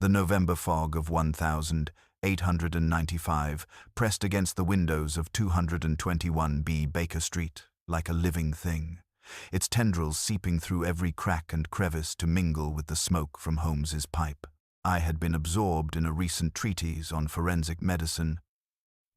The November fog of 1895 pressed against the windows of 221B Baker Street like a living thing, its tendrils seeping through every crack and crevice to mingle with the smoke from Holmes's pipe. I had been absorbed in a recent treatise on forensic medicine,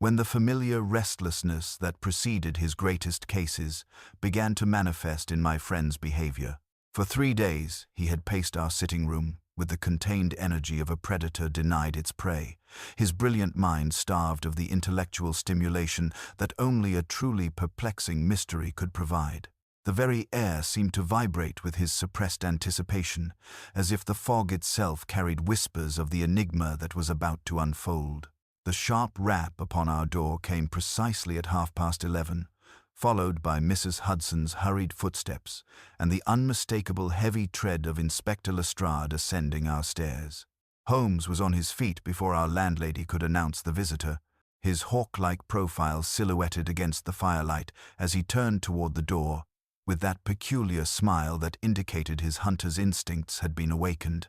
when the familiar restlessness that preceded his greatest cases began to manifest in my friend's behavior. For 3 days he had paced our sitting room with the contained energy of a predator denied its prey, his brilliant mind starved of the intellectual stimulation that only a truly perplexing mystery could provide. The very air seemed to vibrate with his suppressed anticipation, as if the fog itself carried whispers of the enigma that was about to unfold. The sharp rap upon our door came precisely at 11:30, followed by Mrs. Hudson's hurried footsteps and the unmistakable heavy tread of Inspector Lestrade ascending our stairs. Holmes was on his feet before our landlady could announce the visitor, his hawk-like profile silhouetted against the firelight as he turned toward the door, with that peculiar smile that indicated his hunter's instincts had been awakened.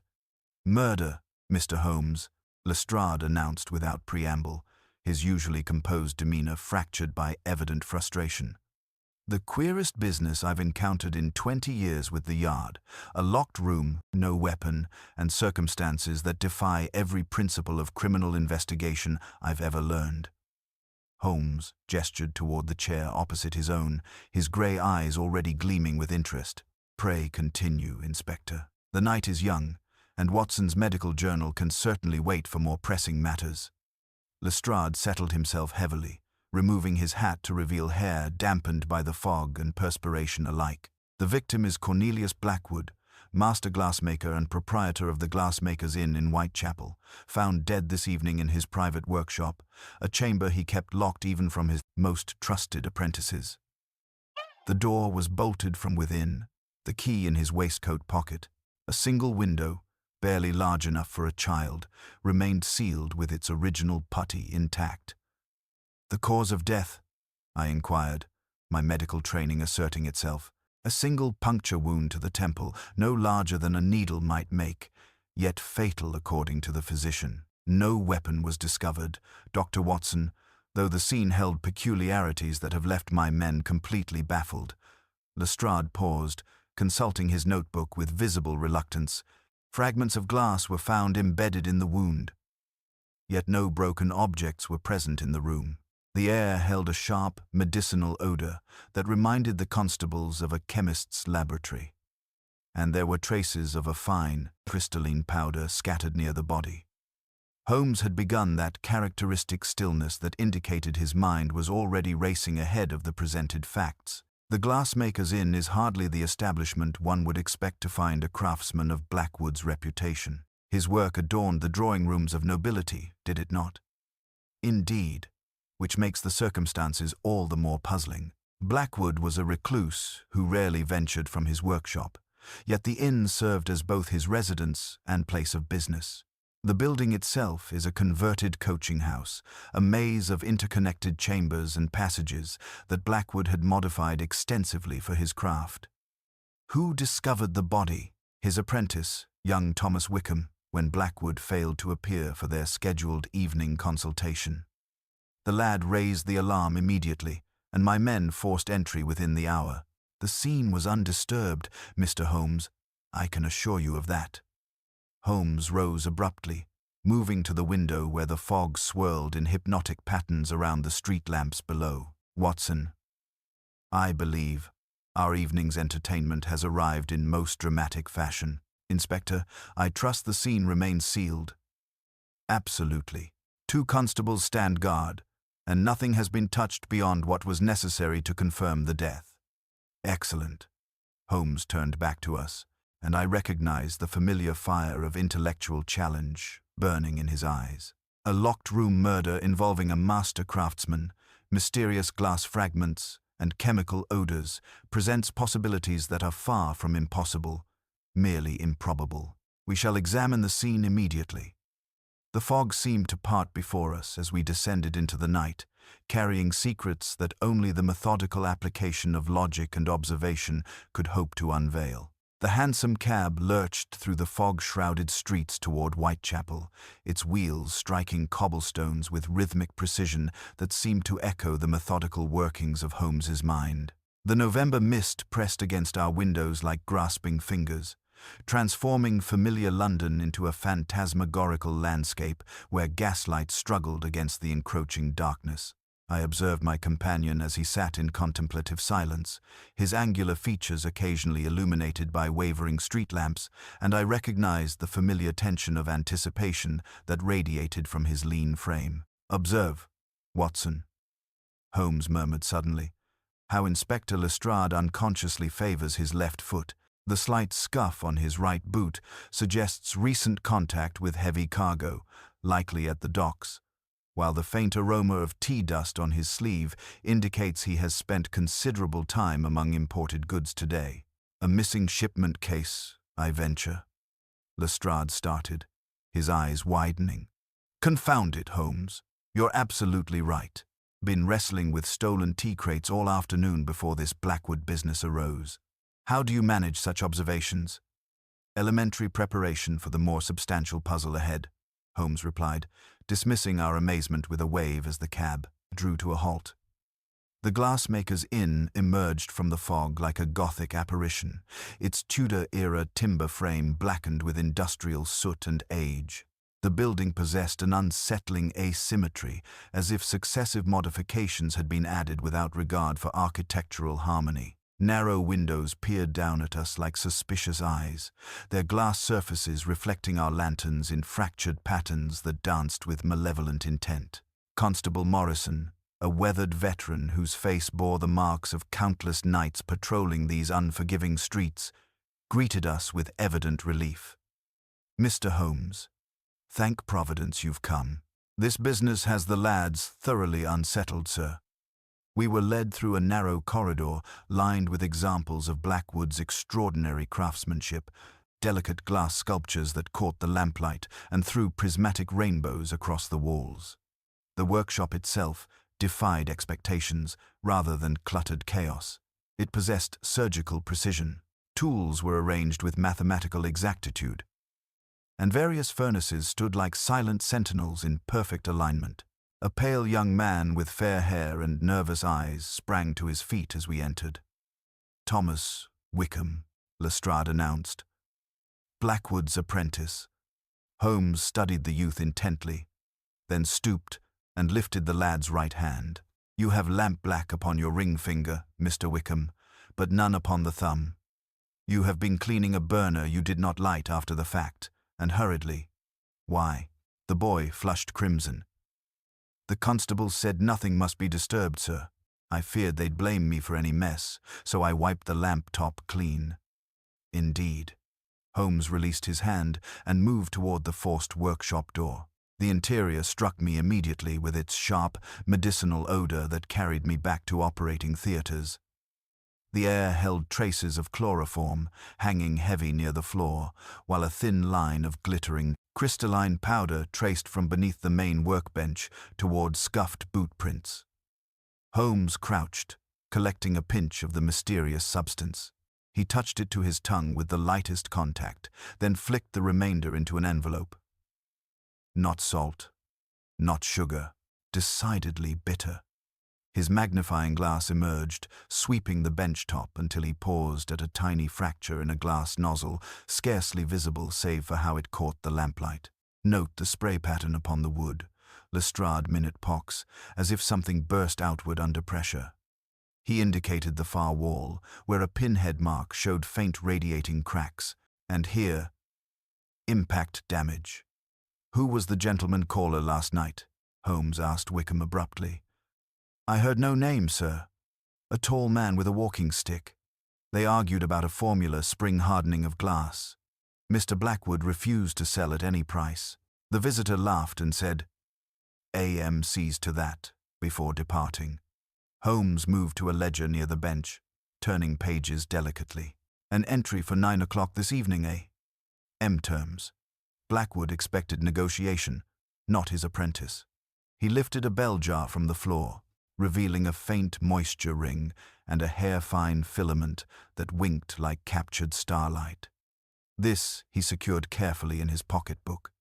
"Murder, Mr. Holmes," Lestrade announced without preamble, his usually composed demeanor fractured by evident frustration. "The queerest business I've encountered in 20 years with the Yard. A locked room, no weapon, and circumstances that defy every principle of criminal investigation I've ever learned." Holmes gestured toward the chair opposite his own, his grey eyes already gleaming with interest. "Pray continue, Inspector. The night is young, and Watson's medical journal can certainly wait for more pressing matters." Lestrade settled himself heavily, removing his hat to reveal hair dampened by the fog and perspiration alike. "The victim is Cornelius Blackwood, master glassmaker and proprietor of the Glassmaker's Inn in Whitechapel, found dead this evening in his private workshop, a chamber he kept locked even from his most trusted apprentices. The door was bolted from within, the key in his waistcoat pocket. A single window, barely large enough for a child, remained sealed with its original putty intact." "The cause of death?" I inquired, my medical training asserting itself. "A single puncture wound to the temple, no larger than a needle might make, yet fatal according to the physician. No weapon was discovered, Dr. Watson, though the scene held peculiarities that have left my men completely baffled." Lestrade paused, consulting his notebook with visible reluctance. "Fragments of glass were found embedded in the wound. Yet no broken objects were present in the room. The air held a sharp, medicinal odor that reminded the constables of a chemist's laboratory. And there were traces of a fine, crystalline powder scattered near the body." Holmes had begun that characteristic stillness that indicated his mind was already racing ahead of the presented facts. The Glassmaker's Inn is hardly the establishment one would expect to find a craftsman of Blackwood's reputation. His work adorned the drawing rooms of nobility, did it not? Indeed, which makes the circumstances all the more puzzling. Blackwood was a recluse who rarely ventured from his workshop, yet the inn served as both his residence and place of business. The building itself is a converted coaching house, a maze of interconnected chambers and passages that Blackwood had modified extensively for his craft. Who discovered the body? His apprentice, young Thomas Wickham, when Blackwood failed to appear for their scheduled evening consultation. The lad raised the alarm immediately, and my men forced entry within the hour. The scene was undisturbed, Mr. Holmes. I can assure you of that." Holmes rose abruptly, moving to the window where the fog swirled in hypnotic patterns around the street lamps below. "Watson, I believe our evening's entertainment has arrived in most dramatic fashion. Inspector, I trust the scene remains sealed." "Absolutely. 2 constables stand guard, and nothing has been touched beyond what was necessary to confirm the death." "Excellent." Holmes turned back to us, and I recognized the familiar fire of intellectual challenge burning in his eyes. "A locked room murder involving a master craftsman, mysterious glass fragments, and chemical odors presents possibilities that are far from impossible, merely improbable. We shall examine the scene immediately." The fog seemed to part before us as we descended into the night, carrying secrets that only the methodical application of logic and observation could hope to unveil. The handsome cab lurched through the fog-shrouded streets toward Whitechapel, its wheels striking cobblestones with rhythmic precision that seemed to echo the methodical workings of Holmes's mind. The November mist pressed against our windows like grasping fingers, transforming familiar London into a phantasmagorical landscape where gaslight struggled against the encroaching darkness. I observed my companion as he sat in contemplative silence, his angular features occasionally illuminated by wavering street lamps, and I recognized the familiar tension of anticipation that radiated from his lean frame. "Observe, Watson," Holmes murmured suddenly, "how Inspector Lestrade unconsciously favors his left foot. The slight scuff on his right boot suggests recent contact with heavy cargo, likely at the docks, while the faint aroma of tea dust on his sleeve indicates he has spent considerable time among imported goods today. A missing shipment case, I venture." Lestrade started, his eyes widening. "Confound it, Holmes. You're absolutely right. Been wrestling with stolen tea crates all afternoon before this Blackwood business arose. How do you manage such observations?" "Elementary preparation for the more substantial puzzle ahead," Holmes replied, dismissing our amazement with a wave as the cab drew to a halt. The Glassmaker's Inn emerged from the fog like a Gothic apparition, its Tudor-era timber frame blackened with industrial soot and age. The building possessed an unsettling asymmetry, as if successive modifications had been added without regard for architectural harmony. Narrow windows peered down at us like suspicious eyes, their glass surfaces reflecting our lanterns in fractured patterns that danced with malevolent intent. Constable Morrison, a weathered veteran whose face bore the marks of countless nights patrolling these unforgiving streets, greeted us with evident relief. "Mr. Holmes, thank Providence you've come. This business has the lads thoroughly unsettled, sir." We were led through a narrow corridor lined with examples of Blackwood's extraordinary craftsmanship, delicate glass sculptures that caught the lamplight, and through prismatic rainbows across the walls. The workshop itself defied expectations rather than cluttered chaos. It possessed surgical precision. Tools were arranged with mathematical exactitude, and various furnaces stood like silent sentinels in perfect alignment. A pale young man with fair hair and nervous eyes sprang to his feet as we entered. "Thomas Wickham," Lestrade announced. "Blackwood's apprentice." Holmes studied the youth intently, then stooped and lifted the lad's right hand. "You have lamp-black upon your ring finger, Mr. Wickham, but none upon the thumb. You have been cleaning a burner you did not light after the fact, and hurriedly." "Why?" The boy flushed crimson. "The constable said nothing must be disturbed, sir. I feared they'd blame me for any mess, so I wiped the lamp top clean." "Indeed." Holmes released his hand and moved toward the forced workshop door. The interior struck me immediately with its sharp, medicinal odor that carried me back to operating theaters. The air held traces of chloroform, hanging heavy near the floor, while a thin line of glittering, crystalline powder traced from beneath the main workbench toward scuffed boot prints. Holmes crouched, collecting a pinch of the mysterious substance. He touched it to his tongue with the lightest contact, then flicked the remainder into an envelope. Not salt, not sugar, decidedly bitter. His magnifying glass emerged, sweeping the bench top until he paused at a tiny fracture in a glass nozzle, scarcely visible save for how it caught the lamplight. "Note the spray pattern upon the wood," Lestrade minute pox, as if something burst outward under pressure. He indicated the far wall, where a pinhead mark showed faint radiating cracks, and here, impact damage. "Who was the gentleman caller last night?" Holmes asked Wickham abruptly. "I heard no name, sir. A tall man with a walking stick. They argued about a formula spring hardening of glass. Mr. Blackwood refused to sell at any price. The visitor laughed and said, 'AM sees to that,' before departing." Holmes moved to a ledger near the bench, turning pages delicately. "An entry for 9 o'clock this evening, eh? M terms. Blackwood expected negotiation, not his apprentice." He lifted a bell jar from the floor. revealing a faint moisture ring and a hair-fine filament that winked like captured starlight. This he secured carefully in his pocketbook.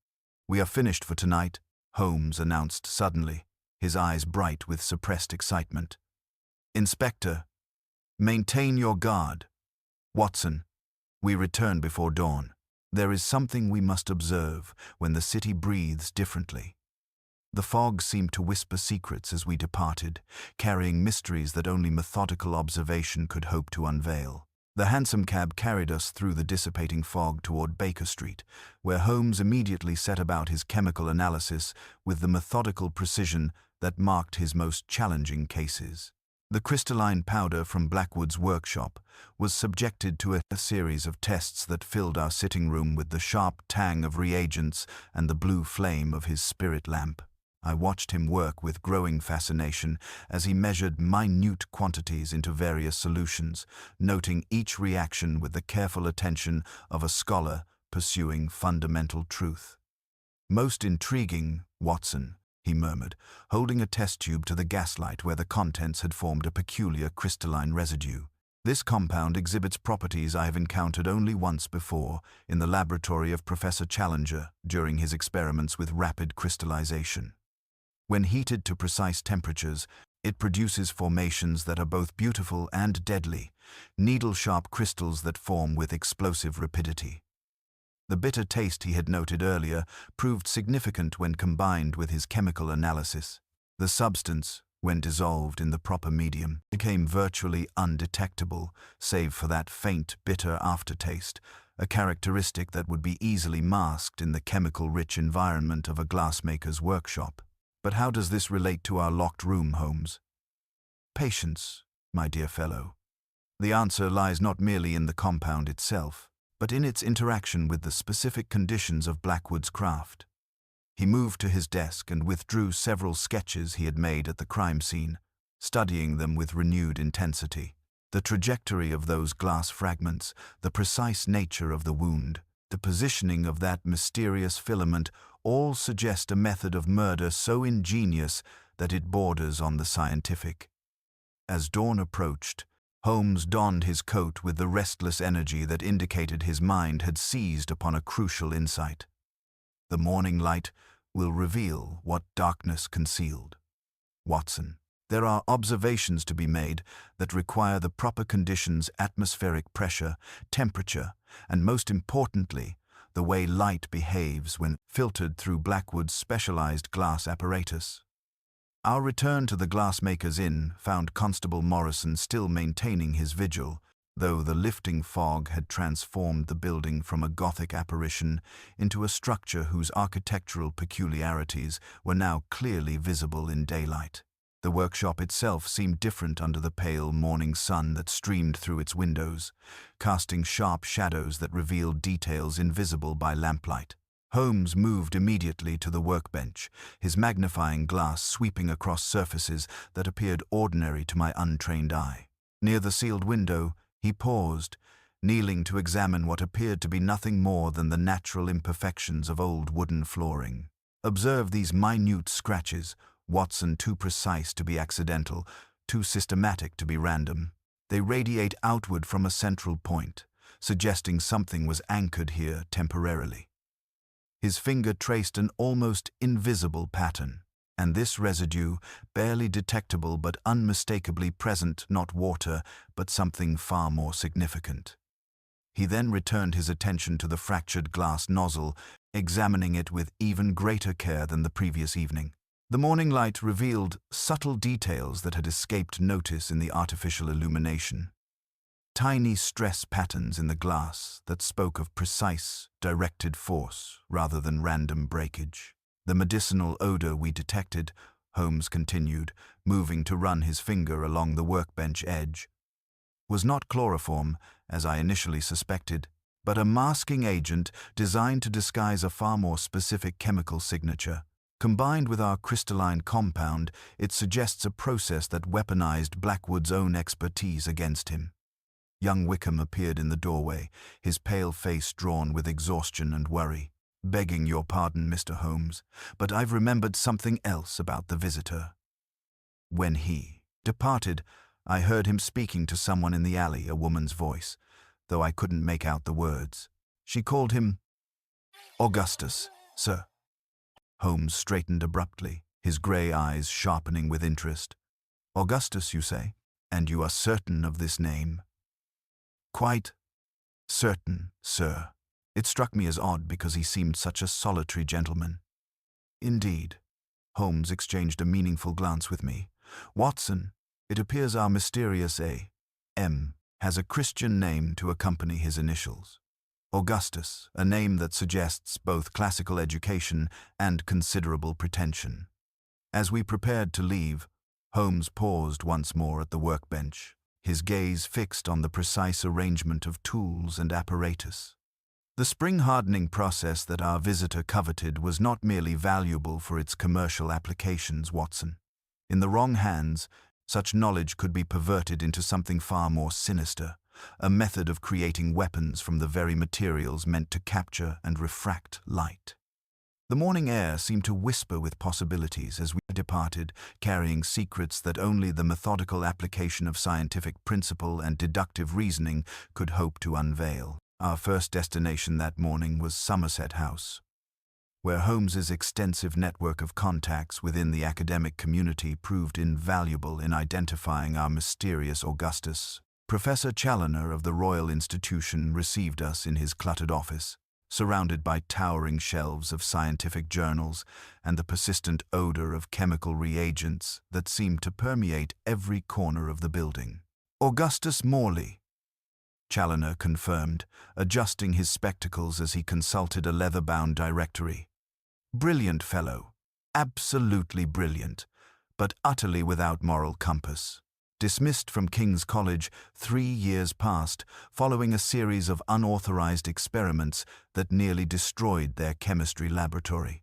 "We are finished for tonight," Holmes announced suddenly, his eyes bright with suppressed excitement. "Inspector, maintain your guard. Watson, we return before dawn. There is something we must observe when the city breathes differently." The fog seemed to whisper secrets as we departed, carrying mysteries that only methodical observation could hope to unveil. The hansom cab carried us through the dissipating fog toward Baker Street, where Holmes immediately set about his chemical analysis with the methodical precision that marked his most challenging cases. The crystalline powder from Blackwood's workshop was subjected to a series of tests that filled our sitting room with the sharp tang of reagents and the blue flame of his spirit lamp. I watched him work with growing fascination as he measured minute quantities into various solutions, noting each reaction with the careful attention of a scholar pursuing fundamental truth. "Most intriguing, Watson," he murmured, holding a test tube to the gaslight where the contents had formed a peculiar crystalline residue. "This compound exhibits properties I have encountered only once before in the laboratory of Professor Challenger during his experiments with rapid crystallization. When heated to precise temperatures, it produces formations that are both beautiful and deadly, needle-sharp crystals that form with explosive rapidity." The bitter taste he had noted earlier proved significant when combined with his chemical analysis. The substance, when dissolved in the proper medium, became virtually undetectable, save for that faint, bitter aftertaste, a characteristic that would be easily masked in the chemical-rich environment of a glassmaker's workshop. "But how does this relate to our locked room, Holmes?" "Patience, my dear fellow. The answer lies not merely in the compound itself, but in its interaction with the specific conditions of Blackwood's craft." He moved to his desk and withdrew several sketches he had made at the crime scene, studying them with renewed intensity. The trajectory of those glass fragments, the precise nature of the wound, the positioning of that mysterious filament all suggest a method of murder so ingenious that it borders on the scientific. As dawn approached, Holmes donned his coat with the restless energy that indicated his mind had seized upon a crucial insight. "The morning light will reveal what darkness concealed. Watson, there are observations to be made that require the proper conditions: atmospheric pressure, temperature, and most importantly, the way light behaves when filtered through Blackwood's specialized glass apparatus." Our return to the Glassmaker's Inn found Constable Morrison still maintaining his vigil, though the lifting fog had transformed the building from a Gothic apparition into a structure whose architectural peculiarities were now clearly visible in daylight. The workshop itself seemed different under the pale morning sun that streamed through its windows, casting sharp shadows that revealed details invisible by lamplight. Holmes moved immediately to the workbench, his magnifying glass sweeping across surfaces that appeared ordinary to my untrained eye. Near the sealed window, he paused, kneeling to examine what appeared to be nothing more than the natural imperfections of old wooden flooring. "Observe these minute scratches, Watson, too precise to be accidental, too systematic to be random. They radiate outward from a central point, suggesting something was anchored here temporarily." His finger traced an almost invisible pattern, and this residue, barely detectable but unmistakably present, not water, but something far more significant. He then returned his attention to the fractured glass nozzle, examining it with even greater care than the previous evening. The morning light revealed subtle details that had escaped notice in the artificial illumination. Tiny stress patterns in the glass that spoke of precise, directed force rather than random breakage. "The medicinal odor we detected," Holmes continued, moving to run his finger along the workbench edge, "was not chloroform, as I initially suspected, but a masking agent designed to disguise a far more specific chemical signature. Combined with our crystalline compound, it suggests a process that weaponized Blackwood's own expertise against him." Young Wickham appeared in the doorway, his pale face drawn with exhaustion and worry. "Begging your pardon, Mr. Holmes, but I've remembered something else about the visitor." When he departed, I heard him speaking to someone in the alley, a woman's voice, though I couldn't make out the words. She called him Augustus, sir. Holmes straightened abruptly, his grey eyes sharpening with interest. Augustus, you say? And you are certain of this name? Quite certain, sir. It struck me as odd because he seemed such a solitary gentleman. Indeed. Holmes exchanged a meaningful glance with me. Watson, it appears our mysterious A.M. has a Christian name to accompany his initials. Augustus, a name that suggests both classical education and considerable pretension. As we prepared to leave, Holmes paused once more at the workbench, his gaze fixed on the precise arrangement of tools and apparatus. The spring-hardening process that our visitor coveted was not merely valuable for its commercial applications, Watson. In the wrong hands, such knowledge could be perverted into something far more sinister, a method of creating weapons from the very materials meant to capture and refract light. The morning air seemed to whisper with possibilities as we departed, carrying secrets that only the methodical application of scientific principle and deductive reasoning could hope to unveil. Our first destination that morning was Somerset House, where Holmes's extensive network of contacts within the academic community proved invaluable in identifying our mysterious Augustus. Professor Challoner of the Royal Institution received us in his cluttered office, surrounded by towering shelves of scientific journals and the persistent odor of chemical reagents that seemed to permeate every corner of the building. Augustus Morley, Challoner confirmed, adjusting his spectacles as he consulted a leather-bound directory. Brilliant fellow, absolutely brilliant, but utterly without moral compass. Dismissed from King's College 3 years past, following a series of unauthorized experiments that nearly destroyed their chemistry laboratory.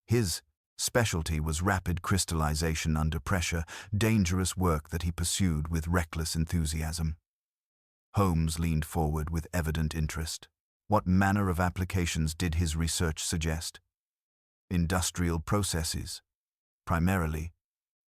His specialty was rapid crystallization under pressure, dangerous work that he pursued with reckless enthusiasm. Holmes leaned forward with evident interest. What manner of applications did his research suggest? Industrial processes, primarily,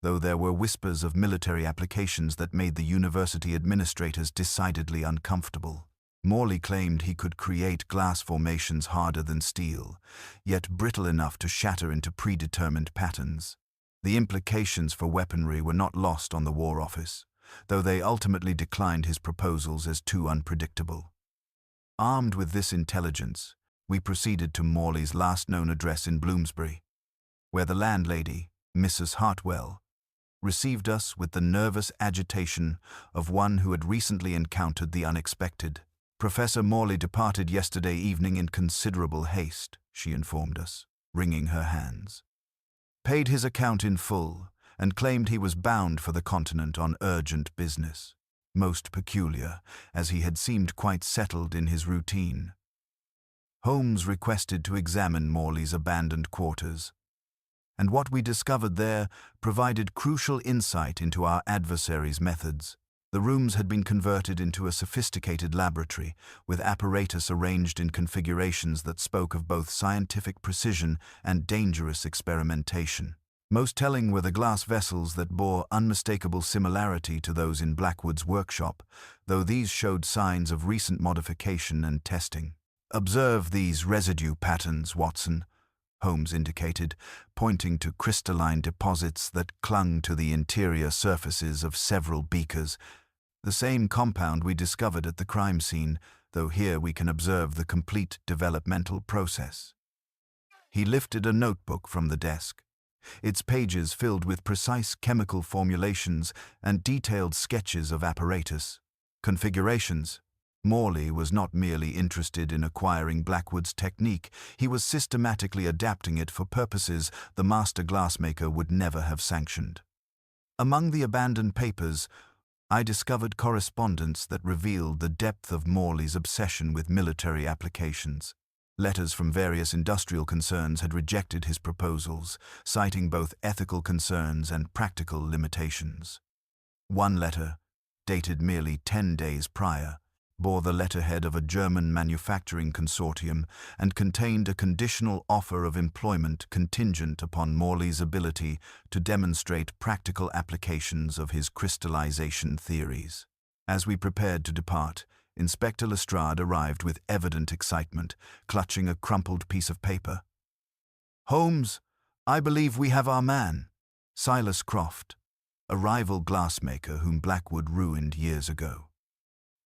though there were whispers of military applications that made the university administrators decidedly uncomfortable. Morley claimed he could create glass formations harder than steel, yet brittle enough to shatter into predetermined patterns. The implications for weaponry were not lost on the War Office, though they ultimately declined his proposals as too unpredictable. Armed with this intelligence, we proceeded to Morley's last known address in Bloomsbury, where the landlady, Mrs. Hartwell, received us with the nervous agitation of one who had recently encountered the unexpected. Professor Morley departed yesterday evening in considerable haste, she informed us, wringing her hands. Paid his account in full, and claimed he was bound for the continent on urgent business. Most peculiar, as he had seemed quite settled in his routine. Holmes requested to examine Morley's abandoned quarters, and what we discovered there provided crucial insight into our adversary's methods. The rooms had been converted into a sophisticated laboratory, with apparatus arranged in configurations that spoke of both scientific precision and dangerous experimentation. Most telling were the glass vessels that bore unmistakable similarity to those in Blackwood's workshop, though these showed signs of recent modification and testing. Observe these residue patterns, Watson, Holmes indicated, pointing to crystalline deposits that clung to the interior surfaces of several beakers, the same compound we discovered at the crime scene, though here we can observe the complete developmental process. He lifted a notebook from the desk, its pages filled with precise chemical formulations and detailed sketches of apparatus, configurations. Morley was not merely interested in acquiring Blackwood's technique, he was systematically adapting it for purposes the master glassmaker would never have sanctioned. Among the abandoned papers, I discovered correspondence that revealed the depth of Morley's obsession with military applications. Letters from various industrial concerns had rejected his proposals, citing both ethical concerns and practical limitations. One letter, dated merely 10 days prior, bore the letterhead of a German manufacturing consortium and contained a conditional offer of employment contingent upon Morley's ability to demonstrate practical applications of his crystallization theories. As we prepared to depart, Inspector Lestrade arrived with evident excitement, clutching a crumpled piece of paper. "Holmes, I believe we have our man, Silas Croft, a rival glassmaker whom Blackwood ruined years ago.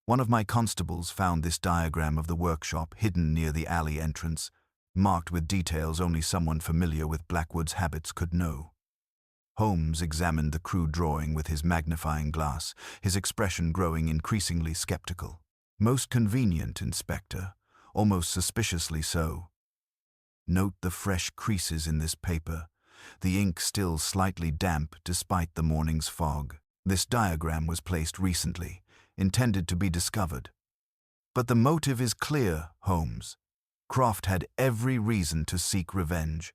One of my constables found this diagram of the workshop hidden near the alley entrance, marked with details only someone familiar with Blackwood's habits could know." Holmes examined the crude drawing with his magnifying glass, his expression growing increasingly skeptical. "Most convenient, Inspector, almost suspiciously so. Note the fresh creases in this paper, the ink still slightly damp despite the morning's fog. This diagram was placed recently, intended to be discovered. But the motive is clear, Holmes. Croft had every reason to seek revenge.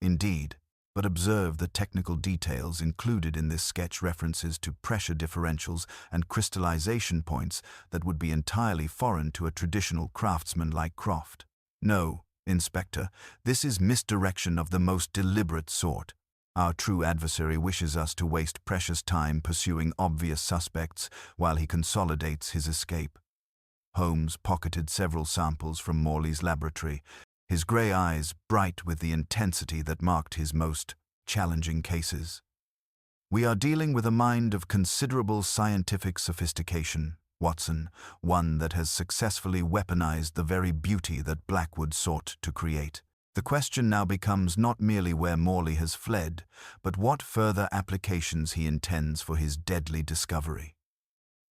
Indeed, but observe the technical details included in this sketch, references to pressure differentials and crystallization points that would be entirely foreign to a traditional craftsman like Croft. No, Inspector, this is misdirection of the most deliberate sort. Our true adversary wishes us to waste precious time pursuing obvious suspects while he consolidates his escape." Holmes pocketed several samples from Morley's laboratory, his grey eyes bright with the intensity that marked his most challenging cases. "We are dealing with a mind of considerable scientific sophistication, Watson, one that has successfully weaponized the very beauty that Blackwood sought to create. The question now becomes not merely where Morley has fled, but what further applications he intends for his deadly discovery."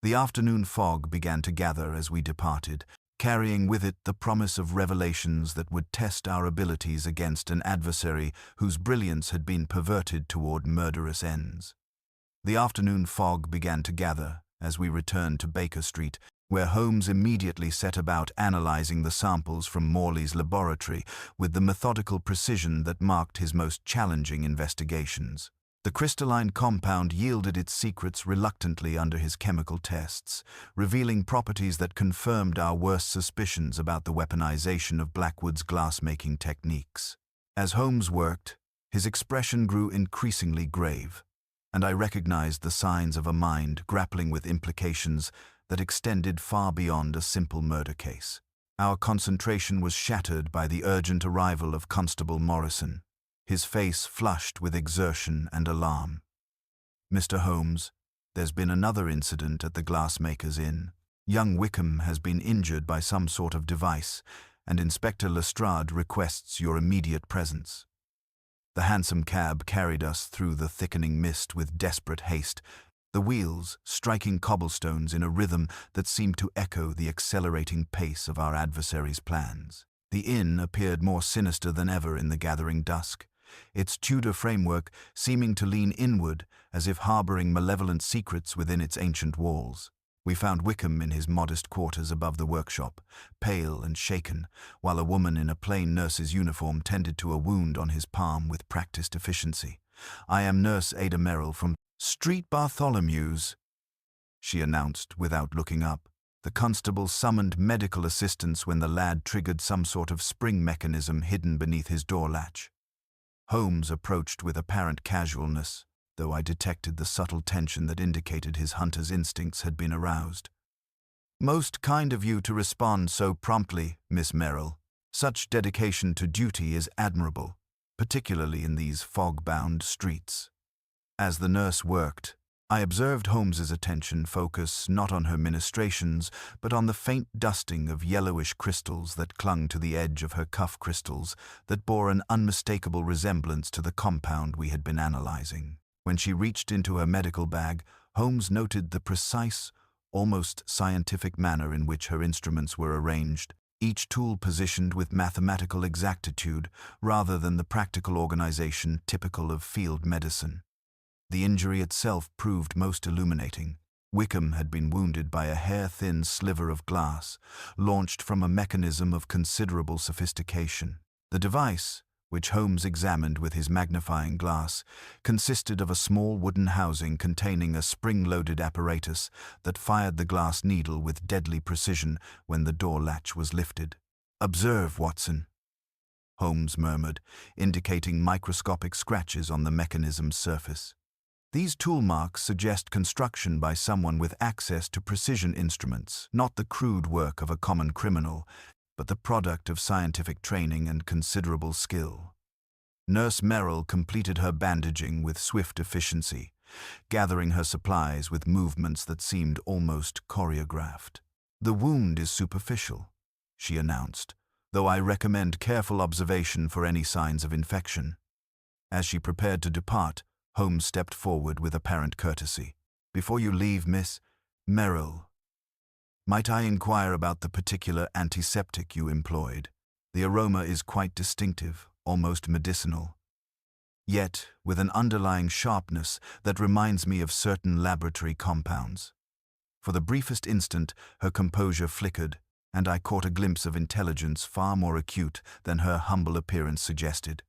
The afternoon fog began to gather as we departed, carrying with it the promise of revelations that would test our abilities against an adversary whose brilliance had been perverted toward murderous ends. The afternoon fog began to gather as we returned to Baker Street, where Holmes immediately set about analyzing the samples from Morley's laboratory with the methodical precision that marked his most challenging investigations. The crystalline compound yielded its secrets reluctantly under his chemical tests, revealing properties that confirmed our worst suspicions about the weaponization of Blackwood's glass-making techniques. As Holmes worked, his expression grew increasingly grave, and I recognized the signs of a mind grappling with implications that extended far beyond a simple murder case. Our concentration was shattered by the urgent arrival of Constable Morrison, his face flushed with exertion and alarm. "Mr. Holmes, there's been another incident at the Glassmaker's Inn. Young Wickham has been injured by some sort of device, and Inspector Lestrade requests your immediate presence." The hansom cab carried us through the thickening mist with desperate haste, the wheels striking cobblestones in a rhythm that seemed to echo the accelerating pace of our adversary's plans. The inn appeared more sinister than ever in the gathering dusk, its Tudor framework seeming to lean inward as if harboring malevolent secrets within its ancient walls. We found Wickham in his modest quarters above the workshop, pale and shaken, while a woman in a plain nurse's uniform tended to a wound on his palm with practiced efficiency. "I am Nurse Ada Merrill from Street Bartholomew's," she announced without looking up. The constable summoned medical assistance when the lad triggered some sort of spring mechanism hidden beneath his door latch. Holmes approached with apparent casualness, though I detected the subtle tension that indicated his hunter's instincts had been aroused. "Most kind of you to respond so promptly, Miss Merrill. Such dedication to duty is admirable, particularly in these fog-bound streets." As the nurse worked, I observed Holmes's attention focus not on her ministrations, but on the faint dusting of yellowish crystals that clung to the edge of her cuff crystals that bore an unmistakable resemblance to the compound we had been analyzing. When she reached into her medical bag, Holmes noted the precise, almost scientific manner in which her instruments were arranged, each tool positioned with mathematical exactitude rather than the practical organization typical of field medicine. The injury itself proved most illuminating. Wickham had been wounded by a hair-thin sliver of glass, launched from a mechanism of considerable sophistication. The device, which Holmes examined with his magnifying glass, consisted of a small wooden housing containing a spring-loaded apparatus that fired the glass needle with deadly precision when the door latch was lifted. "Observe, Watson," Holmes murmured, indicating microscopic scratches on the mechanism's surface. "These tool marks suggest construction by someone with access to precision instruments, not the crude work of a common criminal, but the product of scientific training and considerable skill." Nurse Merrill completed her bandaging with swift efficiency, gathering her supplies with movements that seemed almost choreographed. "The wound is superficial," she announced, "though I recommend careful observation for any signs of infection." As she prepared to depart, Holmes stepped forward with apparent courtesy. "Before you leave, Miss Merrill, might I inquire about the particular antiseptic you employed? The aroma is quite distinctive, almost medicinal, yet with an underlying sharpness that reminds me of certain laboratory compounds." For the briefest instant, her composure flickered, and I caught a glimpse of intelligence far more acute than her humble appearance suggested.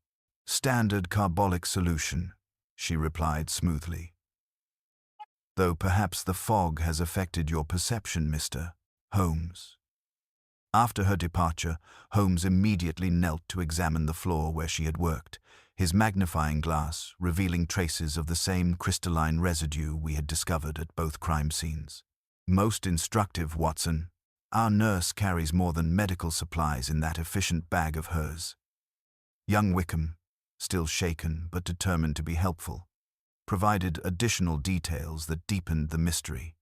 "Standard carbolic solution," she replied smoothly. "Though perhaps the fog has affected your perception, Mr. Holmes." After her departure, Holmes immediately knelt to examine the floor where she had worked, his magnifying glass revealing traces of the same crystalline residue we had discovered at both crime scenes. "Most instructive, Watson. Our nurse carries more than medical supplies in that efficient bag of hers." Young Wickham, still shaken but determined to be helpful, provided additional details that deepened the mystery.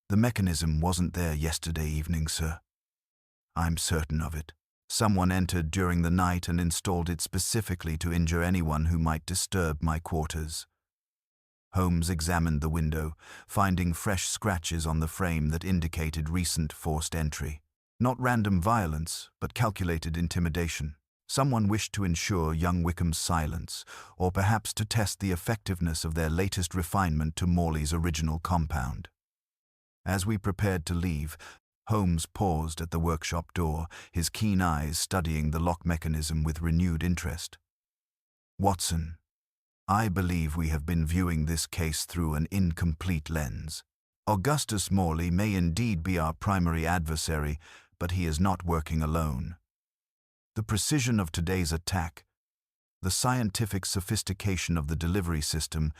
"The mechanism wasn't there yesterday evening, sir. I'm certain of it. Someone entered during the night and installed it specifically to injure anyone who might disturb my quarters." Holmes examined the window, finding fresh scratches on the frame that indicated recent forced entry. Not random violence, but calculated intimidation. Someone wished to ensure young Wickham's silence, or perhaps to test the effectiveness of their latest refinement to Morley's original compound. As we prepared to leave, Holmes paused at the workshop door, his keen eyes studying the lock mechanism with renewed interest. "Watson, I believe we have been viewing this case through an incomplete lens. Augustus Morley may indeed be our primary adversary, but he is not working alone. The precision of today's attack, the scientific sophistication of the delivery system,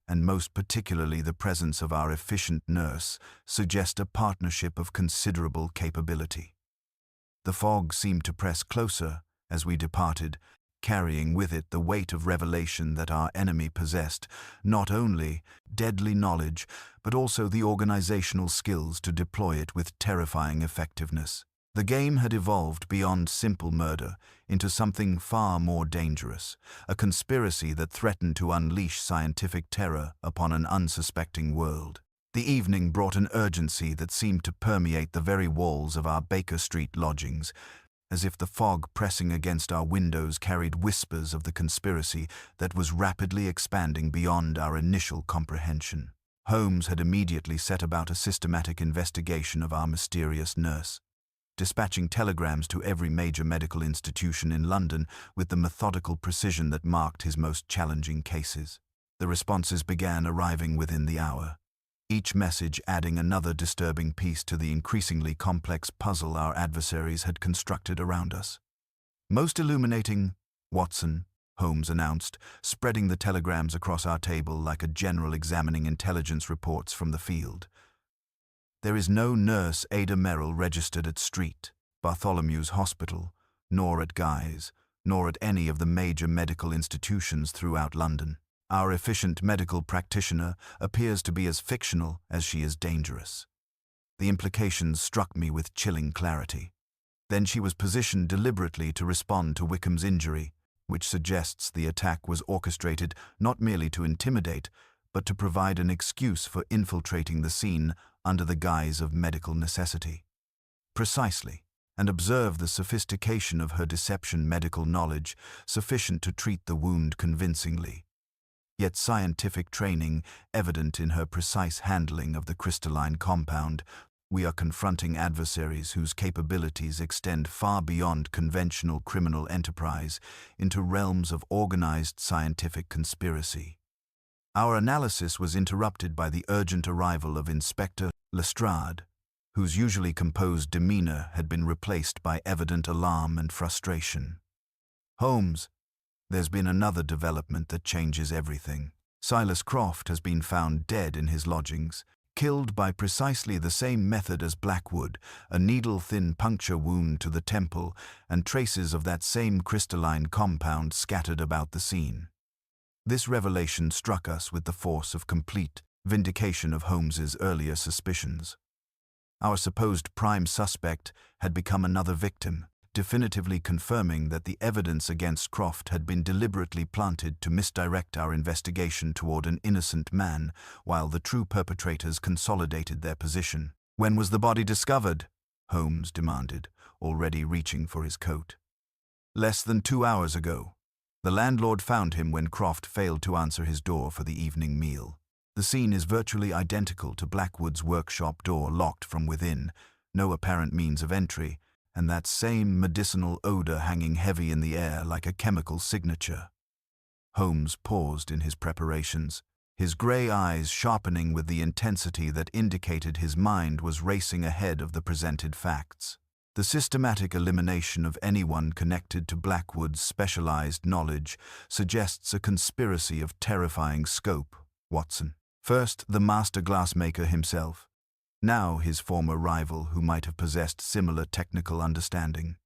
and most particularly the presence of our efficient nurse, suggest a partnership of considerable capability." The fog seemed to press closer as we departed, carrying with it the weight of revelation that our enemy possessed not only deadly knowledge, but also the organizational skills to deploy it with terrifying effectiveness. The game had evolved beyond simple murder into something far more dangerous, a conspiracy that threatened to unleash scientific terror upon an unsuspecting world. The evening brought an urgency that seemed to permeate the very walls of our Baker Street lodgings, as if the fog pressing against our windows carried whispers of the conspiracy that was rapidly expanding beyond our initial comprehension. Holmes had immediately set about a systematic investigation of our mysterious nurse, dispatching telegrams to every major medical institution in London with the methodical precision that marked his most challenging cases. The responses began arriving within the hour, each message adding another disturbing piece to the increasingly complex puzzle our adversaries had constructed around us. "Most illuminating, Watson," Holmes announced, spreading the telegrams across our table like a general examining intelligence reports from the field. "There is no nurse Ada Merrill registered at Street, Bartholomew's Hospital, nor at Guy's, nor at any of the major medical institutions throughout London. Our efficient medical practitioner appears to be as fictional as she is dangerous." The implications struck me with chilling clarity. Then she was positioned deliberately to respond to Wickham's injury, which suggests the attack was orchestrated not merely to intimidate, but to provide an excuse for infiltrating the scene under the guise of medical necessity. Precisely, and observe the sophistication of her deception. Medical knowledge sufficient to treat the wound convincingly, yet scientific training evident in her precise handling of the crystalline compound, We are confronting adversaries whose capabilities extend far beyond conventional criminal enterprise into realms of organized scientific conspiracy. Our analysis was interrupted by the urgent arrival of Inspector Lestrade, whose usually composed demeanor had been replaced by evident alarm and frustration. "Holmes, there's been another development that changes everything. Silas Croft has been found dead in his lodgings, killed by precisely the same method as Blackwood, a needle-thin puncture wound to the temple, and traces of that same crystalline compound scattered about the scene." This revelation struck us with the force of complete vindication of Holmes's earlier suspicions. Our supposed prime suspect had become another victim, definitively confirming that the evidence against Croft had been deliberately planted to misdirect our investigation toward an innocent man, while the true perpetrators consolidated their position. "When was the body discovered?" Holmes demanded, already reaching for his coat. "Less than 2 hours ago. The landlord found him when Croft failed to answer his door for the evening meal. The scene is virtually identical to Blackwood's workshop door, locked from within, no apparent means of entry, and that same medicinal odor hanging heavy in the air like a chemical signature." Holmes paused in his preparations, his gray eyes sharpening with the intensity that indicated his mind was racing ahead of the presented facts. "The systematic elimination of anyone connected to Blackwood's specialized knowledge suggests a conspiracy of terrifying scope, Watson. First, the master glassmaker himself. Now his former rival who might have possessed similar technical understanding.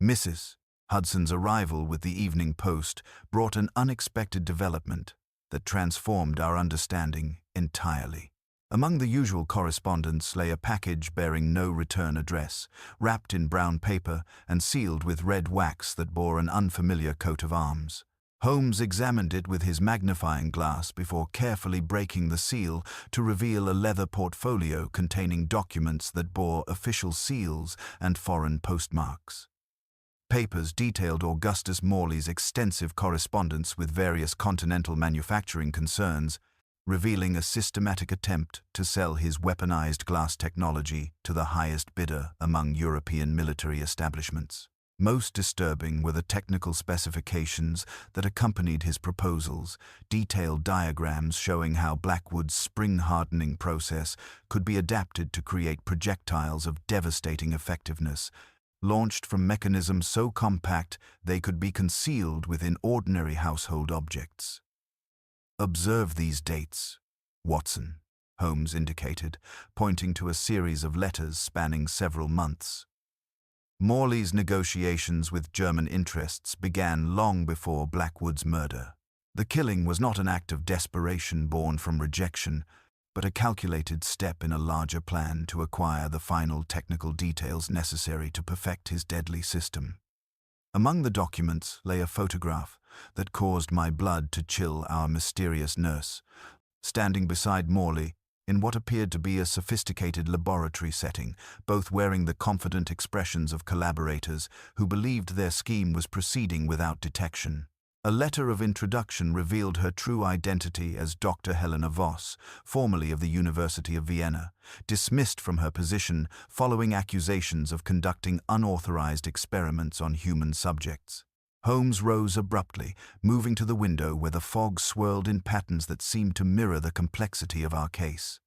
Mrs. Hudson's arrival with the Evening Post brought an unexpected development that transformed our understanding entirely. Among the usual correspondence lay a package bearing no return address, wrapped in brown paper and sealed with red wax that bore an unfamiliar coat of arms. Holmes examined it with his magnifying glass before carefully breaking the seal to reveal a leather portfolio containing documents that bore official seals and foreign postmarks. Papers detailed Augustus Morley's extensive correspondence with various continental manufacturing concerns, revealing a systematic attempt to sell his weaponized glass technology to the highest bidder among European military establishments. Most disturbing were the technical specifications that accompanied his proposals, detailed diagrams showing how Blackwood's spring-hardening process could be adapted to create projectiles of devastating effectiveness, launched from mechanisms so compact they could be concealed within ordinary household objects. "Observe these dates, Watson," Holmes indicated, pointing to a series of letters spanning several months. Morley's negotiations with German interests began long before Blackwood's murder. The killing was not an act of desperation born from rejection, but a calculated step in a larger plan to acquire the final technical details necessary to perfect his deadly system. Among the documents lay a photograph that caused my blood to chill our mysterious nurse, standing beside Morley in what appeared to be a sophisticated laboratory setting, both wearing the confident expressions of collaborators who believed their scheme was proceeding without detection. A letter of introduction revealed her true identity as Dr. Helena Voss, formerly of the University of Vienna, dismissed from her position following accusations of conducting unauthorized experiments on human subjects. Holmes rose abruptly, moving to the window where the fog swirled in patterns that seemed to mirror the complexity of our case.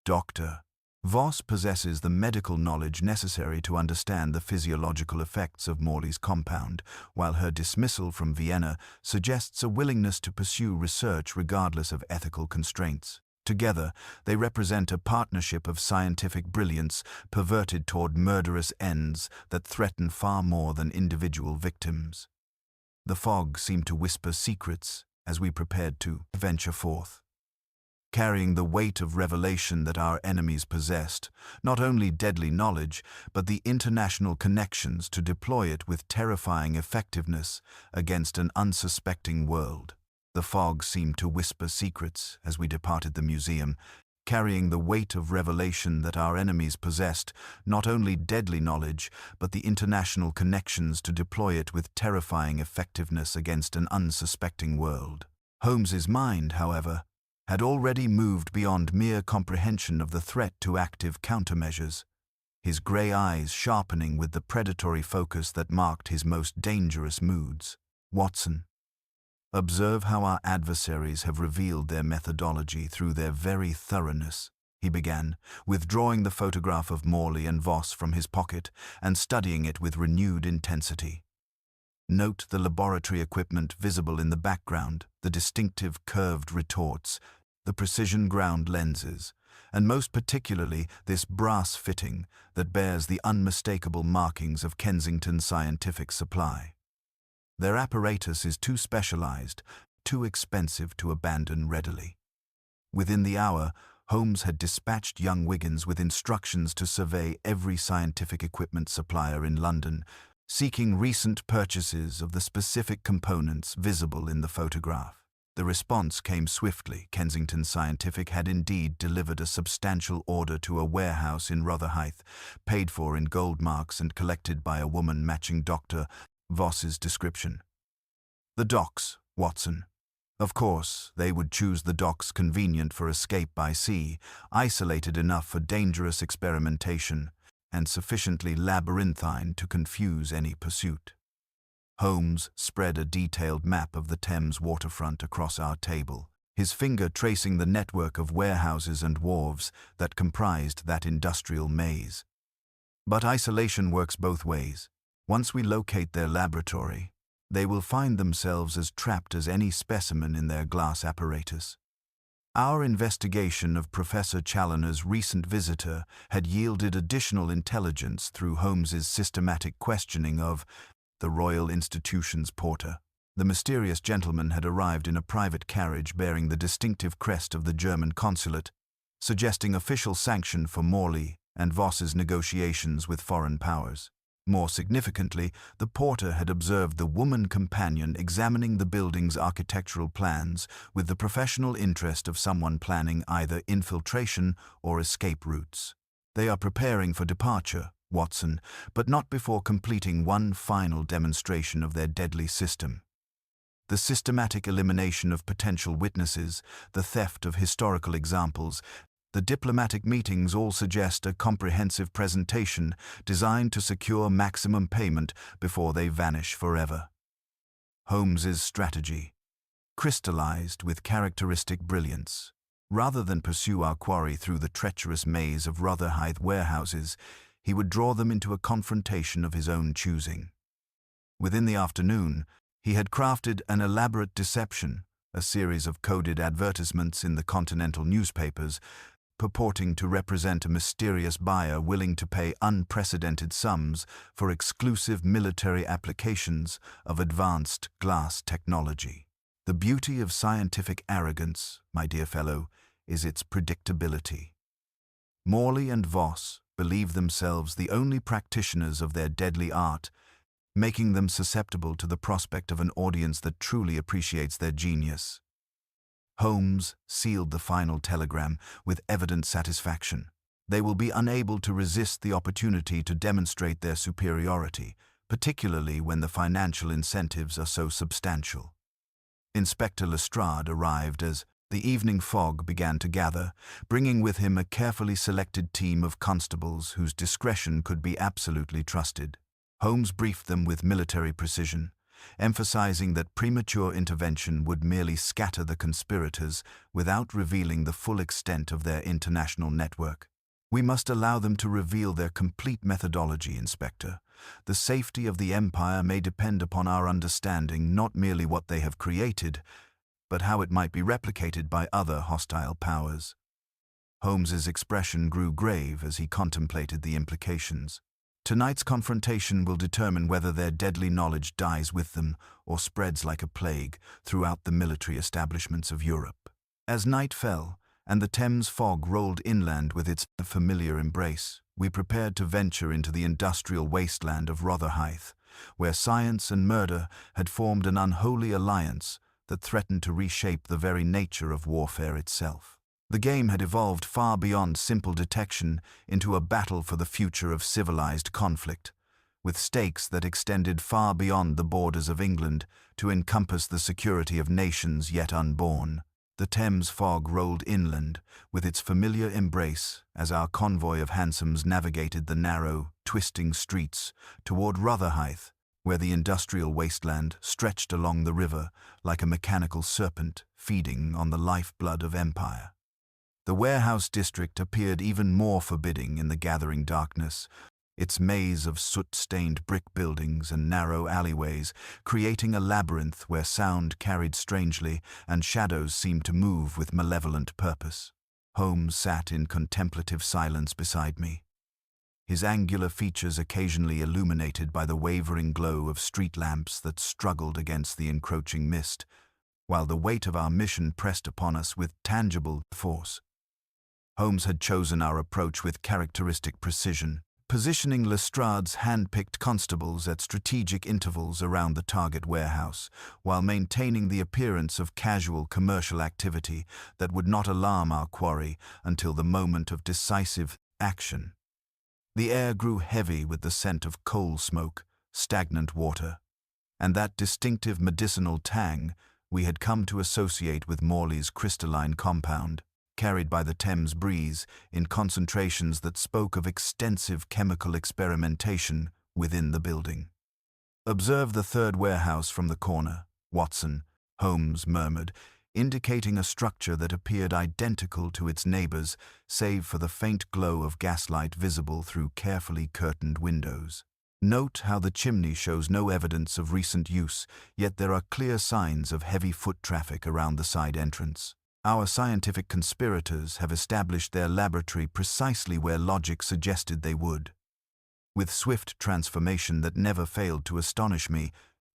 "Dr. Voss possesses the medical knowledge necessary to understand the physiological effects of Morley's compound, while her dismissal from Vienna suggests a willingness to pursue research regardless of ethical constraints. Together, they represent a partnership of scientific brilliance perverted toward murderous ends that threaten far more than individual victims." The fog seemed to whisper secrets as we prepared to venture forth, carrying the weight of revelation that our enemies possessed, not only deadly knowledge, but the international connections to deploy it with terrifying effectiveness against an unsuspecting world. The fog seemed to whisper secrets as we departed the museum, carrying the weight of revelation that our enemies possessed, not only deadly knowledge, but the international connections to deploy it with terrifying effectiveness against an unsuspecting world. Holmes's mind, however, had already moved beyond mere comprehension of the threat to active countermeasures, his grey eyes sharpening with the predatory focus that marked his most dangerous moods. "Watson, observe how our adversaries have revealed their methodology through their very thoroughness," he began, withdrawing the photograph of Morley and Voss from his pocket and studying it with renewed intensity. "Note the laboratory equipment visible in the background, the distinctive curved retorts, the precision ground lenses, and most particularly this brass fitting that bears the unmistakable markings of Kensington Scientific Supply. Their apparatus is too specialized, too expensive to abandon readily." Within the hour, Holmes had dispatched young Wiggins with instructions to survey every scientific equipment supplier in London, seeking recent purchases of the specific components visible in the photograph. The response came swiftly. Kensington Scientific had indeed delivered a substantial order to a warehouse in Rotherhithe, paid for in gold marks and collected by a woman matching Dr. Voss's description. "The docks, Watson. Of course, they would choose the docks convenient for escape by sea, isolated enough for dangerous experimentation, and sufficiently labyrinthine to confuse any pursuit." Holmes spread a detailed map of the Thames waterfront across our table, his finger tracing the network of warehouses and wharves that comprised that industrial maze. "But isolation works both ways. Once we locate their laboratory, they will find themselves as trapped as any specimen in their glass apparatus." Our investigation of Professor Challoner's recent visitor had yielded additional intelligence through Holmes's systematic questioning of the Royal Institution's porter. The mysterious gentleman had arrived in a private carriage bearing the distinctive crest of the German consulate, suggesting official sanction for Morley and Voss's negotiations with foreign powers. More significantly, the porter had observed the woman companion examining the building's architectural plans with the professional interest of someone planning either infiltration or escape routes. "They are preparing for departure, Watson, but not before completing one final demonstration of their deadly system. The systematic elimination of potential witnesses, the theft of historical examples, the diplomatic meetings all suggest a comprehensive presentation designed to secure maximum payment before they vanish forever." Holmes's strategy crystallized with characteristic brilliance. Rather than pursue our quarry through the treacherous maze of Rotherhithe warehouses, he would draw them into a confrontation of his own choosing. Within the afternoon, he had crafted an elaborate deception, a series of coded advertisements in the continental newspapers, purporting to represent a mysterious buyer willing to pay unprecedented sums for exclusive military applications of advanced glass technology. The beauty of scientific arrogance, my dear fellow, is its predictability. Morley and Voss believe themselves the only practitioners of their deadly art, making them susceptible to the prospect of an audience that truly appreciates their genius. Holmes sealed the final telegram with evident satisfaction. They will be unable to resist the opportunity to demonstrate their superiority, particularly when the financial incentives are so substantial. Inspector Lestrade arrived as the evening fog began to gather, bringing with him a carefully selected team of constables whose discretion could be absolutely trusted. Holmes briefed them with military precision, emphasizing that premature intervention would merely scatter the conspirators without revealing the full extent of their international network. "We must allow them to reveal their complete methodology, Inspector. The safety of the Empire may depend upon our understanding not merely what they have created, but how it might be replicated by other hostile powers." Holmes's expression grew grave as he contemplated the implications. Tonight's confrontation will determine whether their deadly knowledge dies with them or spreads like a plague throughout the military establishments of Europe. As night fell, and the Thames fog rolled inland with its familiar embrace, we prepared to venture into the industrial wasteland of Rotherhithe, where science and murder had formed an unholy alliance that threatened to reshape the very nature of warfare itself. The game had evolved far beyond simple detection into a battle for the future of civilized conflict, with stakes that extended far beyond the borders of England to encompass the security of nations yet unborn. The Thames fog rolled inland, with its familiar embrace, as our convoy of hansoms navigated the narrow, twisting streets toward Rotherhithe, where the industrial wasteland stretched along the river like a mechanical serpent feeding on the lifeblood of empire. The warehouse district appeared even more forbidding in the gathering darkness, its maze of soot-stained brick buildings and narrow alleyways creating a labyrinth where sound carried strangely and shadows seemed to move with malevolent purpose. Holmes sat in contemplative silence beside me, his angular features occasionally illuminated by the wavering glow of street lamps that struggled against the encroaching mist, while the weight of our mission pressed upon us with tangible force. Holmes had chosen our approach with characteristic precision, positioning Lestrade's hand-picked constables at strategic intervals around the target warehouse, while maintaining the appearance of casual commercial activity that would not alarm our quarry until the moment of decisive action. The air grew heavy with the scent of coal smoke, stagnant water, and that distinctive medicinal tang we had come to associate with Morley's crystalline compound, carried by the Thames breeze in concentrations that spoke of extensive chemical experimentation within the building. "Observe the third warehouse from the corner, Watson," Holmes murmured, indicating a structure that appeared identical to its neighbors save for the faint glow of gaslight visible through carefully curtained windows. "Note how the chimney shows no evidence of recent use, yet there are clear signs of heavy foot traffic around the side entrance. Our scientific conspirators have established their laboratory precisely where logic suggested they would." With swift transformation that never failed to astonish me,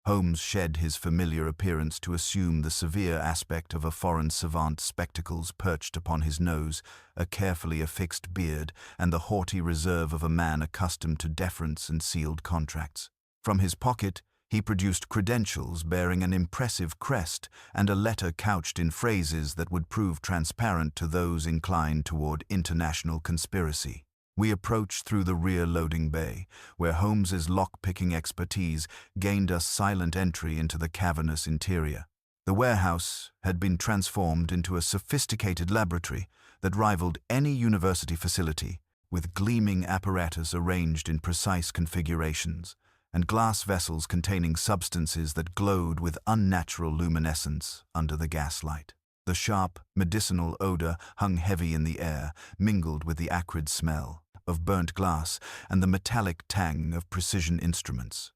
Holmes shed his familiar appearance to assume the severe aspect of a foreign savant, spectacles perched upon his nose, a carefully affixed beard, and the haughty reserve of a man accustomed to deference and sealed contracts. From his pocket, he produced credentials bearing an impressive crest and a letter couched in phrases that would prove transparent to those inclined toward international conspiracy. We approached through the rear loading bay, where Holmes's lock-picking expertise gained us silent entry into the cavernous interior. The warehouse had been transformed into a sophisticated laboratory that rivaled any university facility, with gleaming apparatus arranged in precise configurations, and glass vessels containing substances that glowed with unnatural luminescence under the gaslight. The sharp, medicinal odor hung heavy in the air, mingled with the acrid smell of burnt glass and the metallic tang of precision instruments.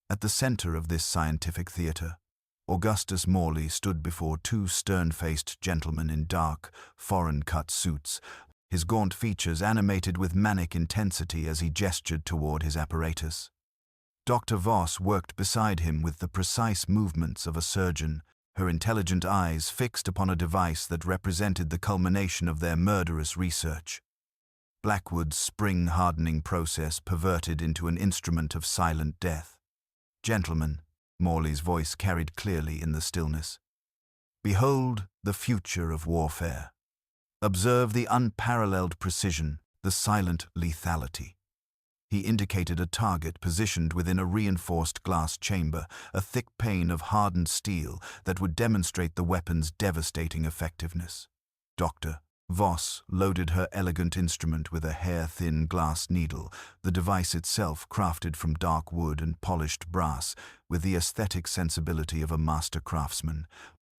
At the center of this scientific theater, Augustus Morley stood before two stern-faced gentlemen in dark, foreign-cut suits, his gaunt features animated with manic intensity as he gestured toward his apparatus. Dr. Voss worked beside him with the precise movements of a surgeon, her intelligent eyes fixed upon a device that represented the culmination of their murderous research. Blackwood's spring-hardening process perverted into an instrument of silent death. "Gentlemen," Morley's voice carried clearly in the stillness, "behold the future of warfare. Observe the unparalleled precision, the silent lethality." He indicated a target positioned within a reinforced glass chamber, a thick pane of hardened steel that would demonstrate the weapon's devastating effectiveness. Dr. Voss loaded her elegant instrument with a hair-thin glass needle, the device itself crafted from dark wood and polished brass, with the aesthetic sensibility of a master craftsman.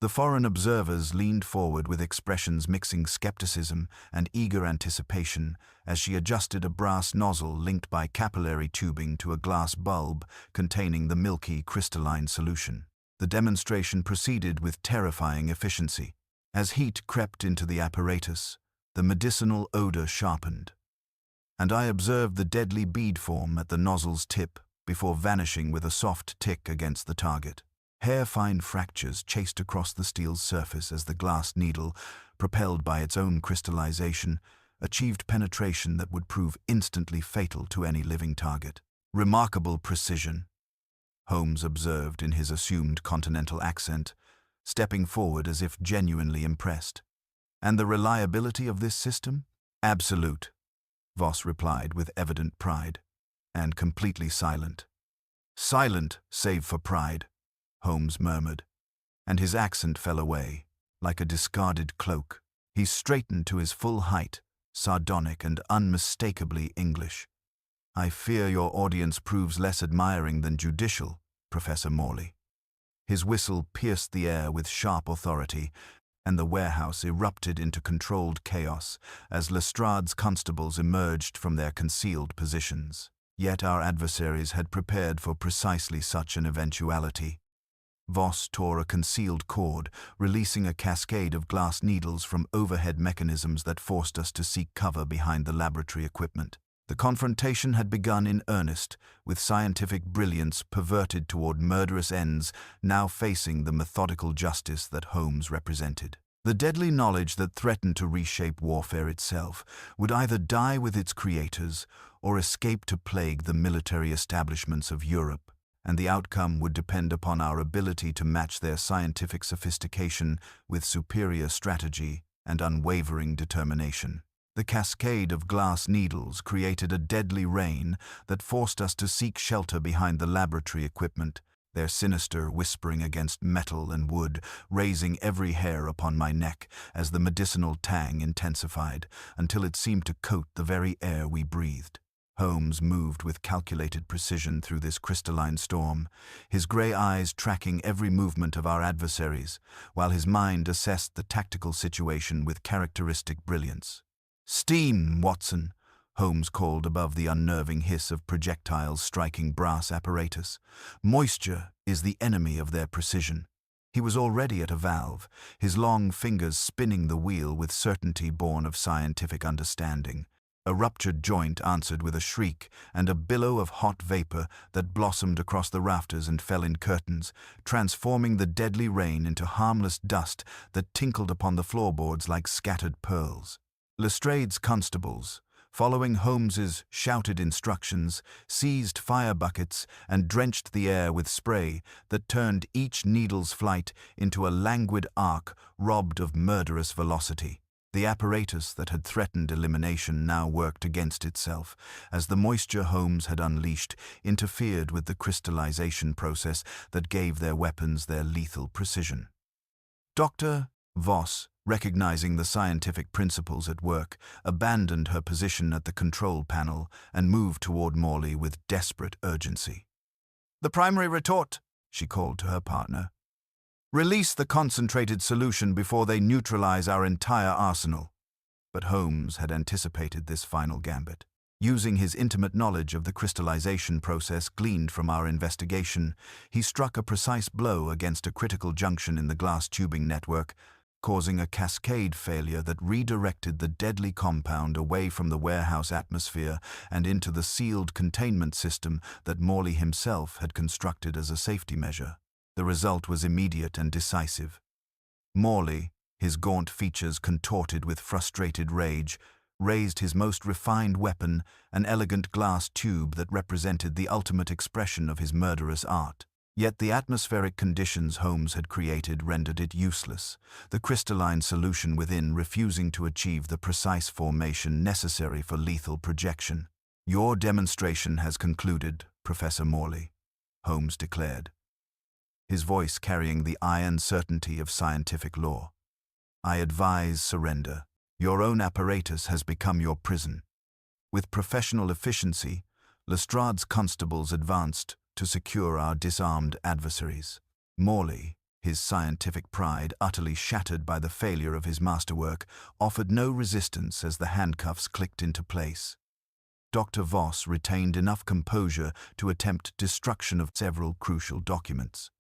The foreign observers leaned forward with expressions mixing skepticism and eager anticipation as she adjusted a brass nozzle linked by capillary tubing to a glass bulb containing the milky crystalline solution. The demonstration proceeded with terrifying efficiency. As heat crept into the apparatus, the medicinal odor sharpened, and I observed the deadly bead form at the nozzle's tip before vanishing with a soft tick against the target. Hair-fine fractures chased across the steel's surface as the glass needle, propelled by its own crystallization, achieved penetration that would prove instantly fatal to any living target. "Remarkable precision," Holmes observed in his assumed continental accent, stepping forward as if genuinely impressed. "And the reliability of this system?" "Absolute," Voss replied with evident pride, "and completely silent." "Silent, save for pride," Holmes murmured, and his accent fell away, like a discarded cloak. He straightened to his full height, sardonic and unmistakably English. "I fear your audience proves less admiring than judicial, Professor Morley." His whistle pierced the air with sharp authority, and the warehouse erupted into controlled chaos as Lestrade's constables emerged from their concealed positions. Yet our adversaries had prepared for precisely such an eventuality. Voss tore a concealed cord, releasing a cascade of glass needles from overhead mechanisms that forced us to seek cover behind the laboratory equipment. The confrontation had begun in earnest, with scientific brilliance perverted toward murderous ends, now facing the methodical justice that Holmes represented. The deadly knowledge that threatened to reshape warfare itself would either die with its creators or escape to plague the military establishments of Europe, and the outcome would depend upon our ability to match their scientific sophistication with superior strategy and unwavering determination. The cascade of glass needles created a deadly rain that forced us to seek shelter behind the laboratory equipment, their sinister whispering against metal and wood, raising every hair upon my neck as the medicinal tang intensified, until it seemed to coat the very air we breathed. Holmes moved with calculated precision through this crystalline storm, his grey eyes tracking every movement of our adversaries, while his mind assessed the tactical situation with characteristic brilliance. "Steam, Watson," Holmes called above the unnerving hiss of projectiles striking brass apparatus. "Moisture is the enemy of their precision." He was already at a valve, his long fingers spinning the wheel with certainty born of scientific understanding. A ruptured joint answered with a shriek and a billow of hot vapor that blossomed across the rafters and fell in curtains, transforming the deadly rain into harmless dust that tinkled upon the floorboards like scattered pearls. Lestrade's constables, following Holmes's shouted instructions, seized fire buckets and drenched the air with spray that turned each needle's flight into a languid arc robbed of murderous velocity. The apparatus that had threatened elimination now worked against itself, as the moisture Holmes had unleashed interfered with the crystallization process that gave their weapons their lethal precision. Dr. Voss, recognizing the scientific principles at work, abandoned her position at the control panel and moved toward Morley with desperate urgency. "The primary retort," she called to her partner. "Release the concentrated solution before they neutralize our entire arsenal." But Holmes had anticipated this final gambit. Using his intimate knowledge of the crystallization process gleaned from our investigation, he struck a precise blow against a critical junction in the glass tubing network, causing a cascade failure that redirected the deadly compound away from the warehouse atmosphere and into the sealed containment system that Morley himself had constructed as a safety measure. The result was immediate and decisive. Morley, his gaunt features contorted with frustrated rage, raised his most refined weapon, an elegant glass tube that represented the ultimate expression of his murderous art. Yet the atmospheric conditions Holmes had created rendered it useless, the crystalline solution within refusing to achieve the precise formation necessary for lethal projection. "Your demonstration has concluded, Professor Morley," Holmes declared, his voice carrying the iron certainty of scientific law. "I advise surrender. Your own apparatus has become your prison." With professional efficiency, Lestrade's constables advanced to secure our disarmed adversaries. Morley, his scientific pride utterly shattered by the failure of his masterwork, offered no resistance as the handcuffs clicked into place. Dr. Voss retained enough composure to attempt destruction of several crucial documents.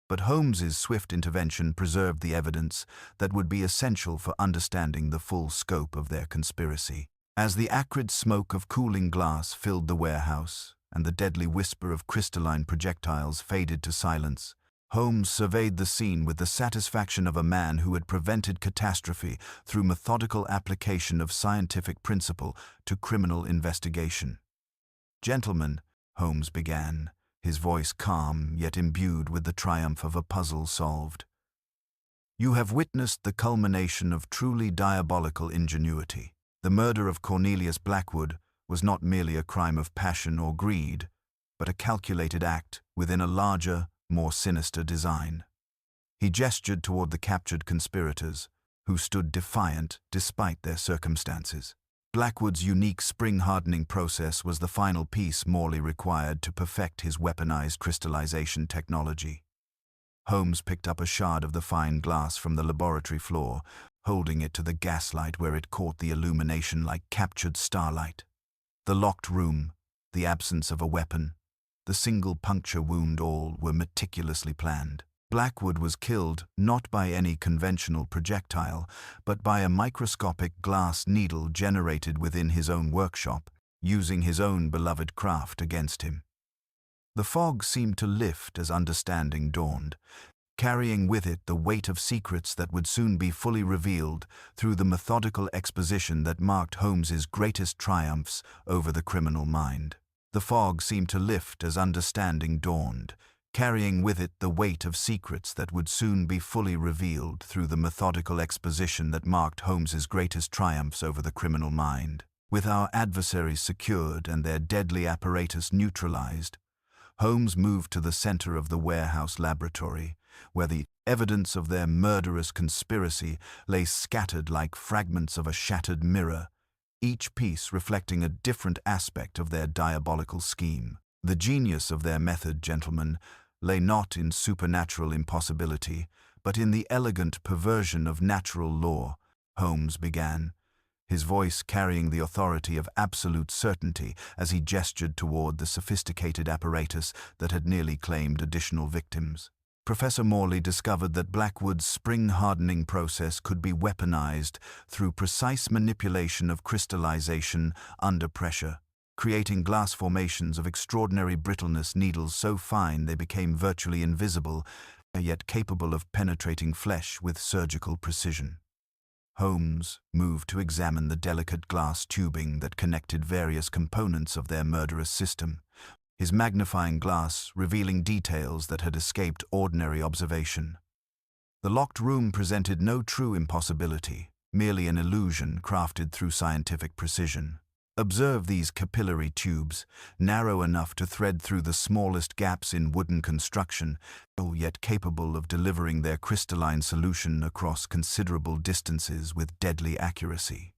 But Holmes's swift intervention preserved the evidence that would be essential for understanding the full scope of their conspiracy. As the acrid smoke of cooling glass filled the warehouse, and the deadly whisper of crystalline projectiles faded to silence, Holmes surveyed the scene with the satisfaction of a man who had prevented catastrophe through methodical application of scientific principle to criminal investigation. "Gentlemen," Holmes began, his voice calm yet imbued with the triumph of a puzzle solved, "you have witnessed the culmination of truly diabolical ingenuity. The murder of Cornelius Blackwood was not merely a crime of passion or greed, but a calculated act within a larger, more sinister design. He gestured toward the captured conspirators, who stood defiant despite their circumstances. Blackwood's unique spring-hardening process was the final piece Morley required to perfect his weaponized crystallization technology. Holmes picked up a shard of the fine glass from the laboratory floor, holding it to the gaslight where it caught the illumination like captured starlight. The locked room, the absence of a weapon, the single puncture wound, all were meticulously planned. Blackwood was killed not by any conventional projectile, but by a microscopic glass needle generated within his own workshop, using his own beloved craft against him. The fog seemed to lift as understanding dawned, carrying with it the weight of secrets that would soon be fully revealed through the methodical exposition that marked Holmes's greatest triumphs over the criminal mind. The fog seemed to lift as understanding dawned, carrying with it the weight of secrets that would soon be fully revealed through the methodical exposition that marked Holmes's greatest triumphs over the criminal mind. With our adversaries secured and their deadly apparatus neutralized, Holmes moved to the center of the warehouse laboratory, where the evidence of their murderous conspiracy lay scattered like fragments of a shattered mirror, each piece reflecting a different aspect of their diabolical scheme. The genius of their method, gentlemen, lay not in supernatural impossibility, but in the elegant perversion of natural law, Holmes began, his voice carrying the authority of absolute certainty as he gestured toward the sophisticated apparatus that had nearly claimed additional victims. Professor Morley discovered that Blackwood's spring-hardening process could be weaponized through precise manipulation of crystallization under pressure, creating glass formations of extraordinary brittleness, needles so fine they became virtually invisible, yet capable of penetrating flesh with surgical precision. Holmes moved to examine the delicate glass tubing that connected various components of their murderous system, his magnifying glass revealing details that had escaped ordinary observation. The locked room presented no true impossibility, merely an illusion crafted through scientific precision. Observe these capillary tubes, narrow enough to thread through the smallest gaps in wooden construction, yet capable of delivering their crystalline solution across considerable distances with deadly accuracy.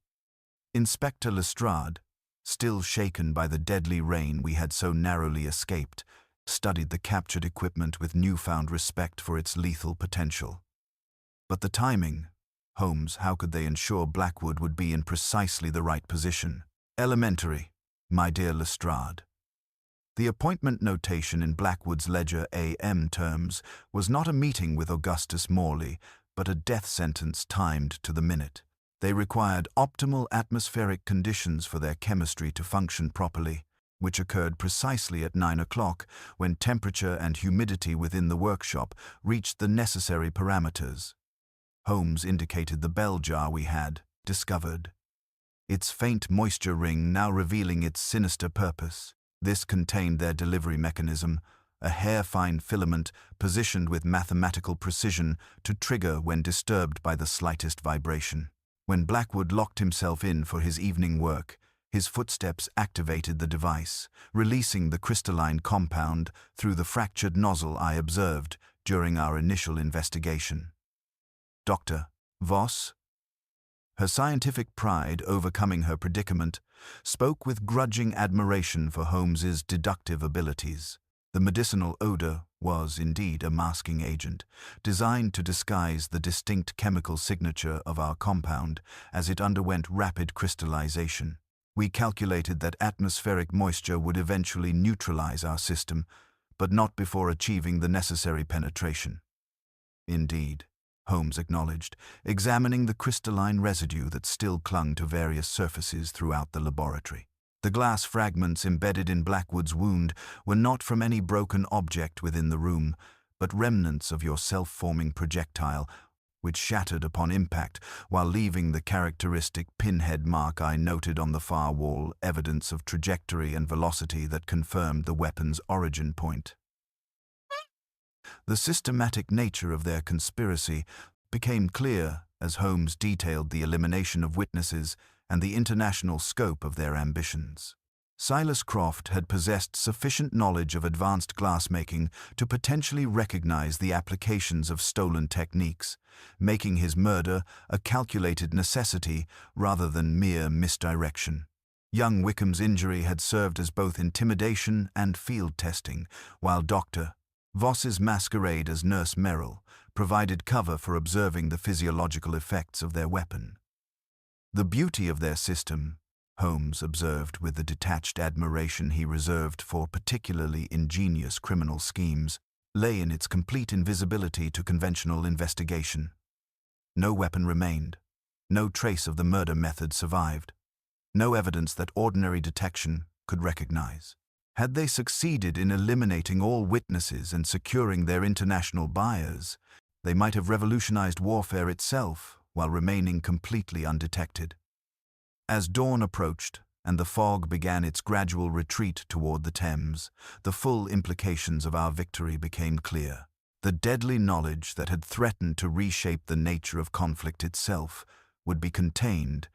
Inspector Lestrade, still shaken by the deadly rain we had so narrowly escaped, studied the captured equipment with newfound respect for its lethal potential. But the timing, Holmes, how could they ensure Blackwood would be in precisely the right position? Elementary, my dear Lestrade. The appointment notation in Blackwood's ledger AM terms was not a meeting with Augustus Morley, but a death sentence timed to the minute. They required optimal atmospheric conditions for their chemistry to function properly, which occurred precisely at 9 o'clock when temperature and humidity within the workshop reached the necessary parameters. Holmes indicated the bell jar we had discovered, its faint moisture ring now revealing its sinister purpose. This contained their delivery mechanism, a hair-fine filament positioned with mathematical precision to trigger when disturbed by the slightest vibration. When Blackwood locked himself in for his evening work, his footsteps activated the device, releasing the crystalline compound through the fractured nozzle I observed during our initial investigation. Dr. Voss, her scientific pride overcoming her predicament, spoke with grudging admiration for Holmes's deductive abilities. The medicinal odor was indeed a masking agent, designed to disguise the distinct chemical signature of our compound as it underwent rapid crystallization. We calculated that atmospheric moisture would eventually neutralize our system, but not before achieving the necessary penetration. Indeed, Holmes acknowledged, examining the crystalline residue that still clung to various surfaces throughout the laboratory. The glass fragments embedded in Blackwood's wound were not from any broken object within the room, but remnants of your self-forming projectile, which shattered upon impact while leaving the characteristic pinhead mark I noted on the far wall, evidence of trajectory and velocity that confirmed the weapon's origin point. The systematic nature of their conspiracy became clear as Holmes detailed the elimination of witnesses and the international scope of their ambitions. Silas Croft had possessed sufficient knowledge of advanced glassmaking to potentially recognize the applications of stolen techniques, making his murder a calculated necessity rather than mere misdirection. Young Wickham's injury had served as both intimidation and field testing, while Dr. Voss's masquerade as Nurse Merrill provided cover for observing the physiological effects of their weapon. The beauty of their system, Holmes observed with the detached admiration he reserved for particularly ingenious criminal schemes, lay in its complete invisibility to conventional investigation. No weapon remained. No trace of the murder method survived. No evidence that ordinary detection could recognize. Had they succeeded in eliminating all witnesses and securing their international buyers, they might have revolutionized warfare itself while remaining completely undetected. As dawn approached and the fog began its gradual retreat toward the Thames, the full implications of our victory became clear. The deadly knowledge that had threatened to reshape the nature of conflict itself would be contained,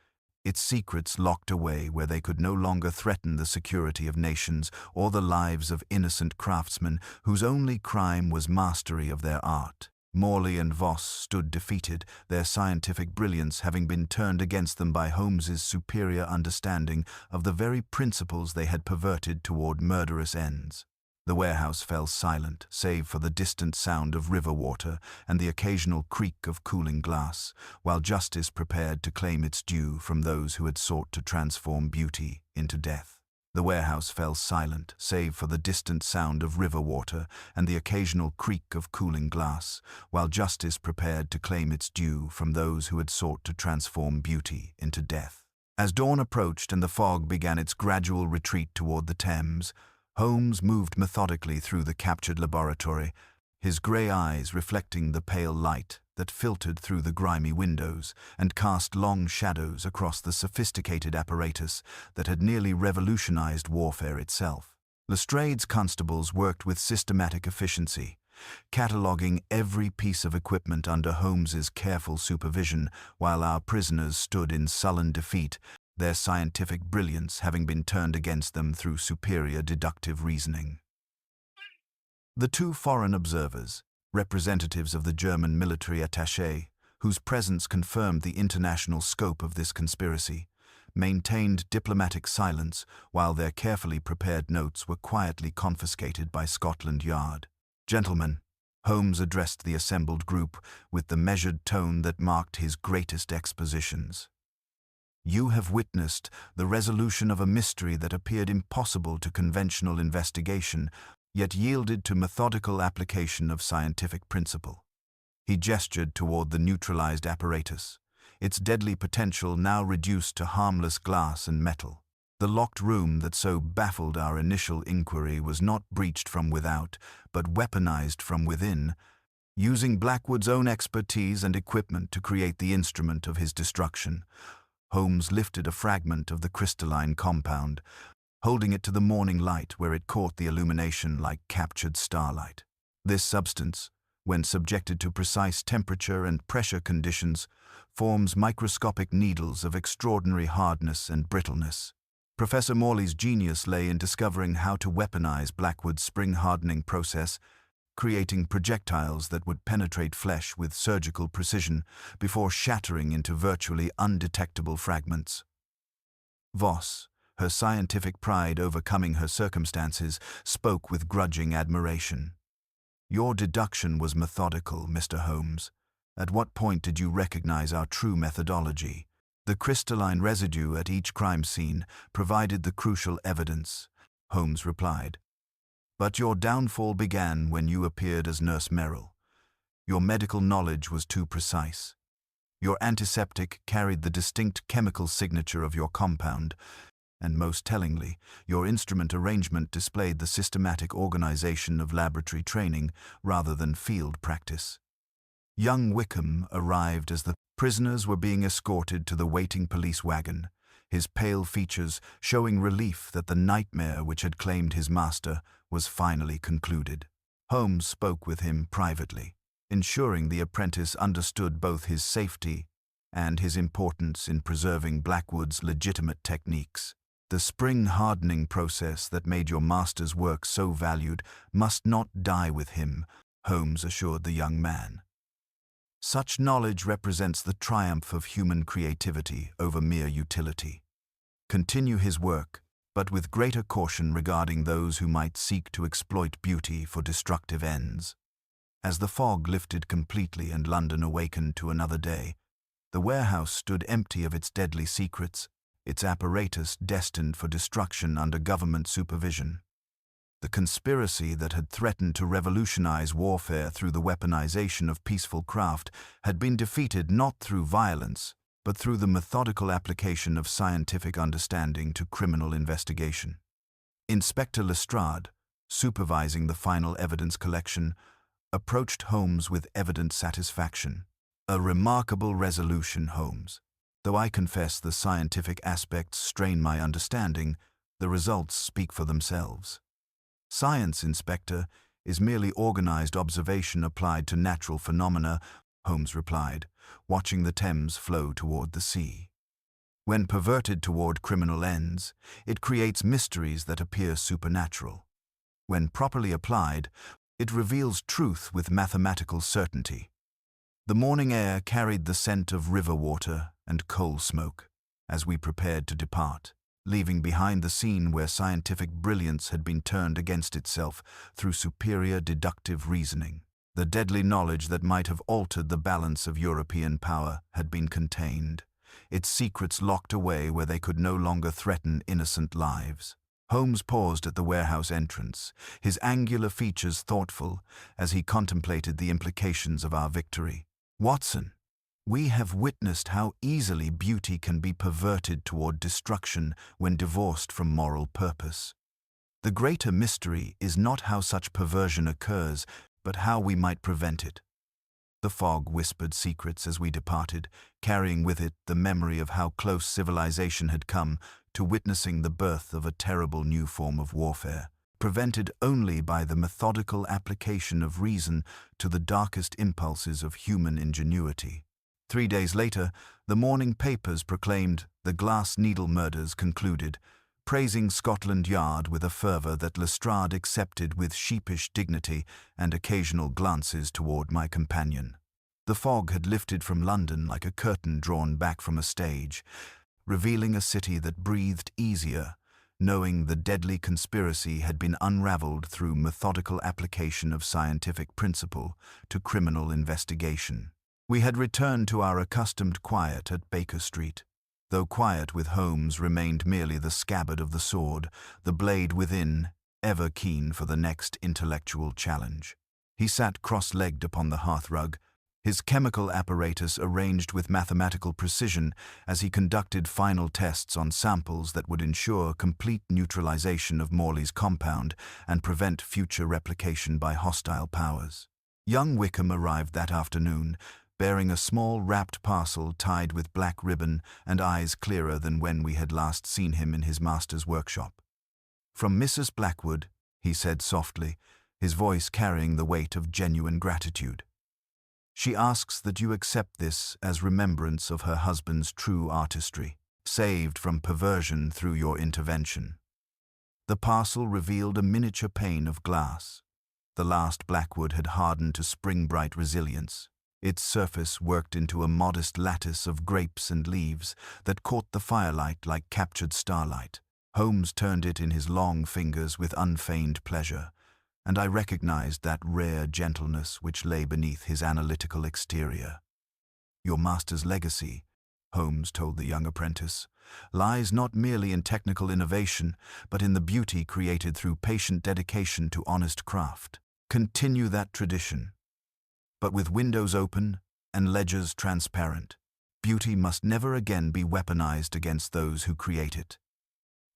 its secrets locked away where they could no longer threaten the security of nations or the lives of innocent craftsmen whose only crime was mastery of their art. Morley and Voss stood defeated, their scientific brilliance having been turned against them by Holmes's superior understanding of the very principles they had perverted toward murderous ends. The warehouse fell silent, save for the distant sound of river water and the occasional creak of cooling glass, while justice prepared to claim its due from those who had sought to transform beauty into death. The warehouse fell silent, save for the distant sound of river water and the occasional creak of cooling glass, while justice prepared to claim its due from those who had sought to transform beauty into death. As dawn approached and the fog began its gradual retreat toward the Thames, Holmes moved methodically through the captured laboratory, his grey eyes reflecting the pale light that filtered through the grimy windows and cast long shadows across the sophisticated apparatus that had nearly revolutionized warfare itself. Lestrade's constables worked with systematic efficiency, cataloguing every piece of equipment under Holmes's careful supervision, while our prisoners stood in sullen defeat, their scientific brilliance having been turned against them through superior deductive reasoning. The two foreign observers, representatives of the German military attaché, whose presence confirmed the international scope of this conspiracy, maintained diplomatic silence while their carefully prepared notes were quietly confiscated by Scotland Yard. "Gentlemen," Holmes addressed the assembled group with the measured tone that marked his greatest expositions. "You have witnessed the resolution of a mystery that appeared impossible to conventional investigation, yet yielded to methodical application of scientific principle." He gestured toward the neutralized apparatus, its deadly potential now reduced to harmless glass and metal. The locked room that so baffled our initial inquiry was not breached from without, but weaponized from within, using Blackwood's own expertise and equipment to create the instrument of his destruction. Holmes lifted a fragment of the crystalline compound, holding it to the morning light where it caught the illumination like captured starlight. This substance, when subjected to precise temperature and pressure conditions, forms microscopic needles of extraordinary hardness and brittleness. Professor Morley's genius lay in discovering how to weaponize Blackwood's spring-hardening process, creating projectiles that would penetrate flesh with surgical precision before shattering into virtually undetectable fragments. Voss, her scientific pride overcoming her circumstances, spoke with grudging admiration. "Your deduction was methodical, Mr. Holmes. At what point did you recognize our true methodology? The crystalline residue at each crime scene provided the crucial evidence," Holmes replied. "But your downfall began when you appeared as Nurse Merrill. Your medical knowledge was too precise. Your antiseptic carried the distinct chemical signature of your compound, and most tellingly, your instrument arrangement displayed the systematic organization of laboratory training rather than field practice." Young Wickham arrived as the prisoners were being escorted to the waiting police wagon, his pale features showing relief that the nightmare which had claimed his master was finally concluded. Holmes spoke with him privately, ensuring the apprentice understood both his safety and his importance in preserving Blackwood's legitimate techniques. The spring-hardening process that made your master's work so valued must not die with him, Holmes assured the young man. Such knowledge represents the triumph of human creativity over mere utility. Continue his work, but with greater caution regarding those who might seek to exploit beauty for destructive ends. As the fog lifted completely and London awakened to another day, the warehouse stood empty of its deadly secrets, its apparatus destined for destruction under government supervision. The conspiracy that had threatened to revolutionize warfare through the weaponization of peaceful craft had been defeated not through violence, but through the methodical application of scientific understanding to criminal investigation. Inspector Lestrade, supervising the final evidence collection, approached Holmes with evident satisfaction. "A remarkable resolution, Holmes. Though I confess the scientific aspects strain my understanding, the results speak for themselves." "Science, Inspector, is merely organized observation applied to natural phenomena," Holmes replied, watching the Thames flow toward the sea. "When perverted toward criminal ends, it creates mysteries that appear supernatural. When properly applied, it reveals truth with mathematical certainty." The morning air carried the scent of river water and coal smoke as we prepared to depart, leaving behind the scene where scientific brilliance had been turned against itself through superior deductive reasoning. The deadly knowledge that might have altered the balance of European power had been contained, its secrets locked away where they could no longer threaten innocent lives. Holmes paused at the warehouse entrance, his angular features thoughtful as he contemplated the implications of our victory. "Watson, we have witnessed how easily beauty can be perverted toward destruction when divorced from moral purpose. The greater mystery is not how such perversion occurs, but how we might prevent it." The fog whispered secrets as we departed, carrying with it the memory of how close civilization had come to witnessing the birth of a terrible new form of warfare, prevented only by the methodical application of reason to the darkest impulses of human ingenuity. 3 days later, the morning papers proclaimed the Glass Needle murders concluded, praising Scotland Yard with a fervour that Lestrade accepted with sheepish dignity and occasional glances toward my companion. The fog had lifted from London like a curtain drawn back from a stage, revealing a city that breathed easier, knowing the deadly conspiracy had been unraveled through methodical application of scientific principle to criminal investigation. We had returned to our accustomed quiet at Baker Street. Though quiet with Holmes remained merely the scabbard of the sword, the blade within, ever keen for the next intellectual challenge. He sat cross-legged upon the hearthrug, his chemical apparatus arranged with mathematical precision as he conducted final tests on samples that would ensure complete neutralization of Morley's compound and prevent future replication by hostile powers. Young Wickham arrived that afternoon, bearing a small wrapped parcel tied with black ribbon and eyes clearer than when we had last seen him in his master's workshop. "From Mrs. Blackwood," he said softly, his voice carrying the weight of genuine gratitude. "She asks that you accept this as remembrance of her husband's true artistry, saved from perversion through your intervention." The parcel revealed a miniature pane of glass. The last Blackwood had hardened to spring-bright resilience. Its surface worked into a modest lattice of grapes and leaves that caught the firelight like captured starlight. Holmes turned it in his long fingers with unfeigned pleasure, and I recognized that rare gentleness which lay beneath his analytical exterior. "Your master's legacy," Holmes told the young apprentice, "lies not merely in technical innovation, but in the beauty created through patient dedication to honest craft. Continue that tradition. But with windows open and ledgers transparent, beauty must never again be weaponized against those who create it."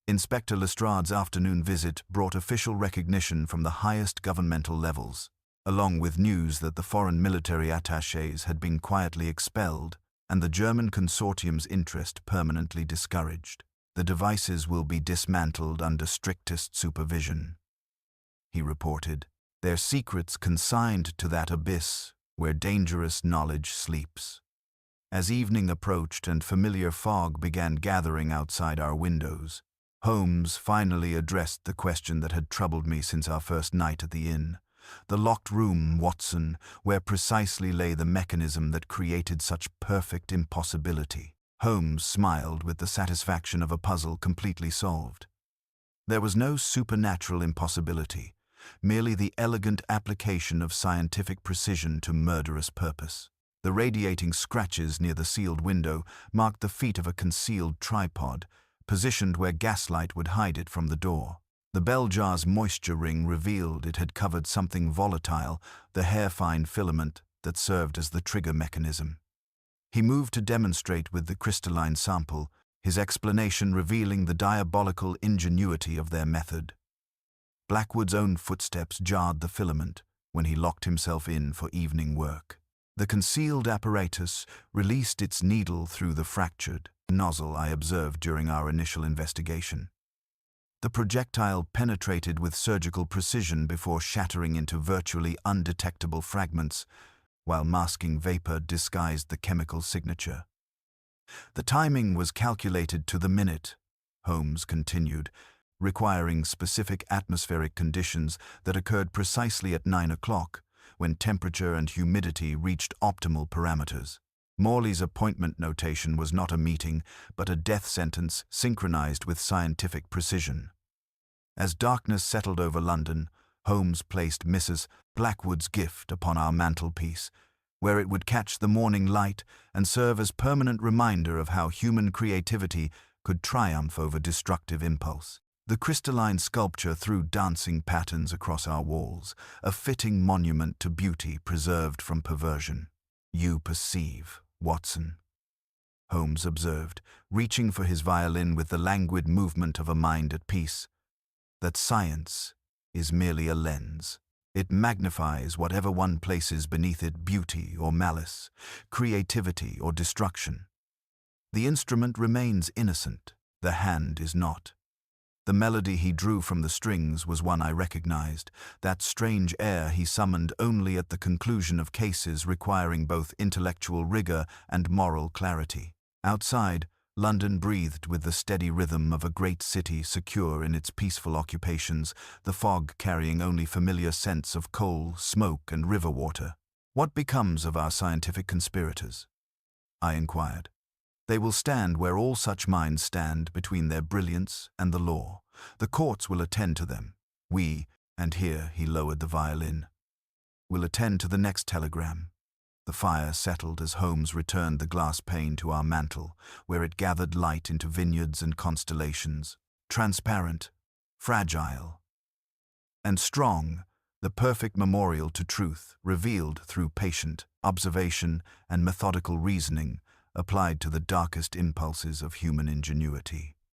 Inspector Lestrade's afternoon visit brought official recognition from the highest governmental levels, along with news that the foreign military attachés had been quietly expelled and the German consortium's interest permanently discouraged. "The devices will be dismantled under strictest supervision," he reported, "their secrets consigned to that abyss where dangerous knowledge sleeps." As evening approached and familiar fog began gathering outside our windows, Holmes finally addressed the question that had troubled me since our first night at the inn. The locked room, Watson, where precisely lay the mechanism that created such perfect impossibility. Holmes smiled with the satisfaction of a puzzle completely solved. There was no supernatural impossibility, merely the elegant application of scientific precision to murderous purpose. The radiating scratches near the sealed window marked the feet of a concealed tripod, positioned where gaslight would hide it from the door. The bell jar's moisture ring revealed it had covered something volatile, the hair-fine filament that served as the trigger mechanism. He moved to demonstrate with the crystalline sample, his explanation revealing the diabolical ingenuity of their method. Blackwood's own footsteps jarred the filament when he locked himself in for evening work. The concealed apparatus released its needle through the fractured nozzle I observed during our initial investigation. The projectile penetrated with surgical precision before shattering into virtually undetectable fragments, while masking vapor disguised the chemical signature. The timing was calculated to the minute, Holmes continued, requiring specific atmospheric conditions that occurred precisely at 9 o'clock, when temperature and humidity reached optimal parameters. Morley's appointment notation was not a meeting, but a death sentence synchronized with scientific precision. As darkness settled over London, Holmes placed Mrs. Blackwood's gift upon our mantelpiece, where it would catch the morning light and serve as permanent reminder of how human creativity could triumph over destructive impulse. The crystalline sculpture threw dancing patterns across our walls, a fitting monument to beauty preserved from perversion. "You perceive, Watson," Holmes observed, reaching for his violin with the languid movement of a mind at peace, "that science is merely a lens. It magnifies whatever one places beneath it: beauty or malice, creativity or destruction. The instrument remains innocent, the hand is not." The melody he drew from the strings was one I recognized, that strange air he summoned only at the conclusion of cases requiring both intellectual rigor and moral clarity. Outside, London breathed with the steady rhythm of a great city secure in its peaceful occupations, the fog carrying only familiar scents of coal, smoke, and river water. "What becomes of our scientific conspirators?" I inquired. "They will stand where all such minds stand, between their brilliance and the law. The courts will attend to them. We," and here he lowered the violin, "will attend to the next telegram." The fire settled as Holmes returned the glass pane to our mantel, where it gathered light into vineyards and constellations. Transparent, fragile, and strong, the perfect memorial to truth, revealed through patient observation and methodical reasoning, applied to the darkest impulses of human ingenuity.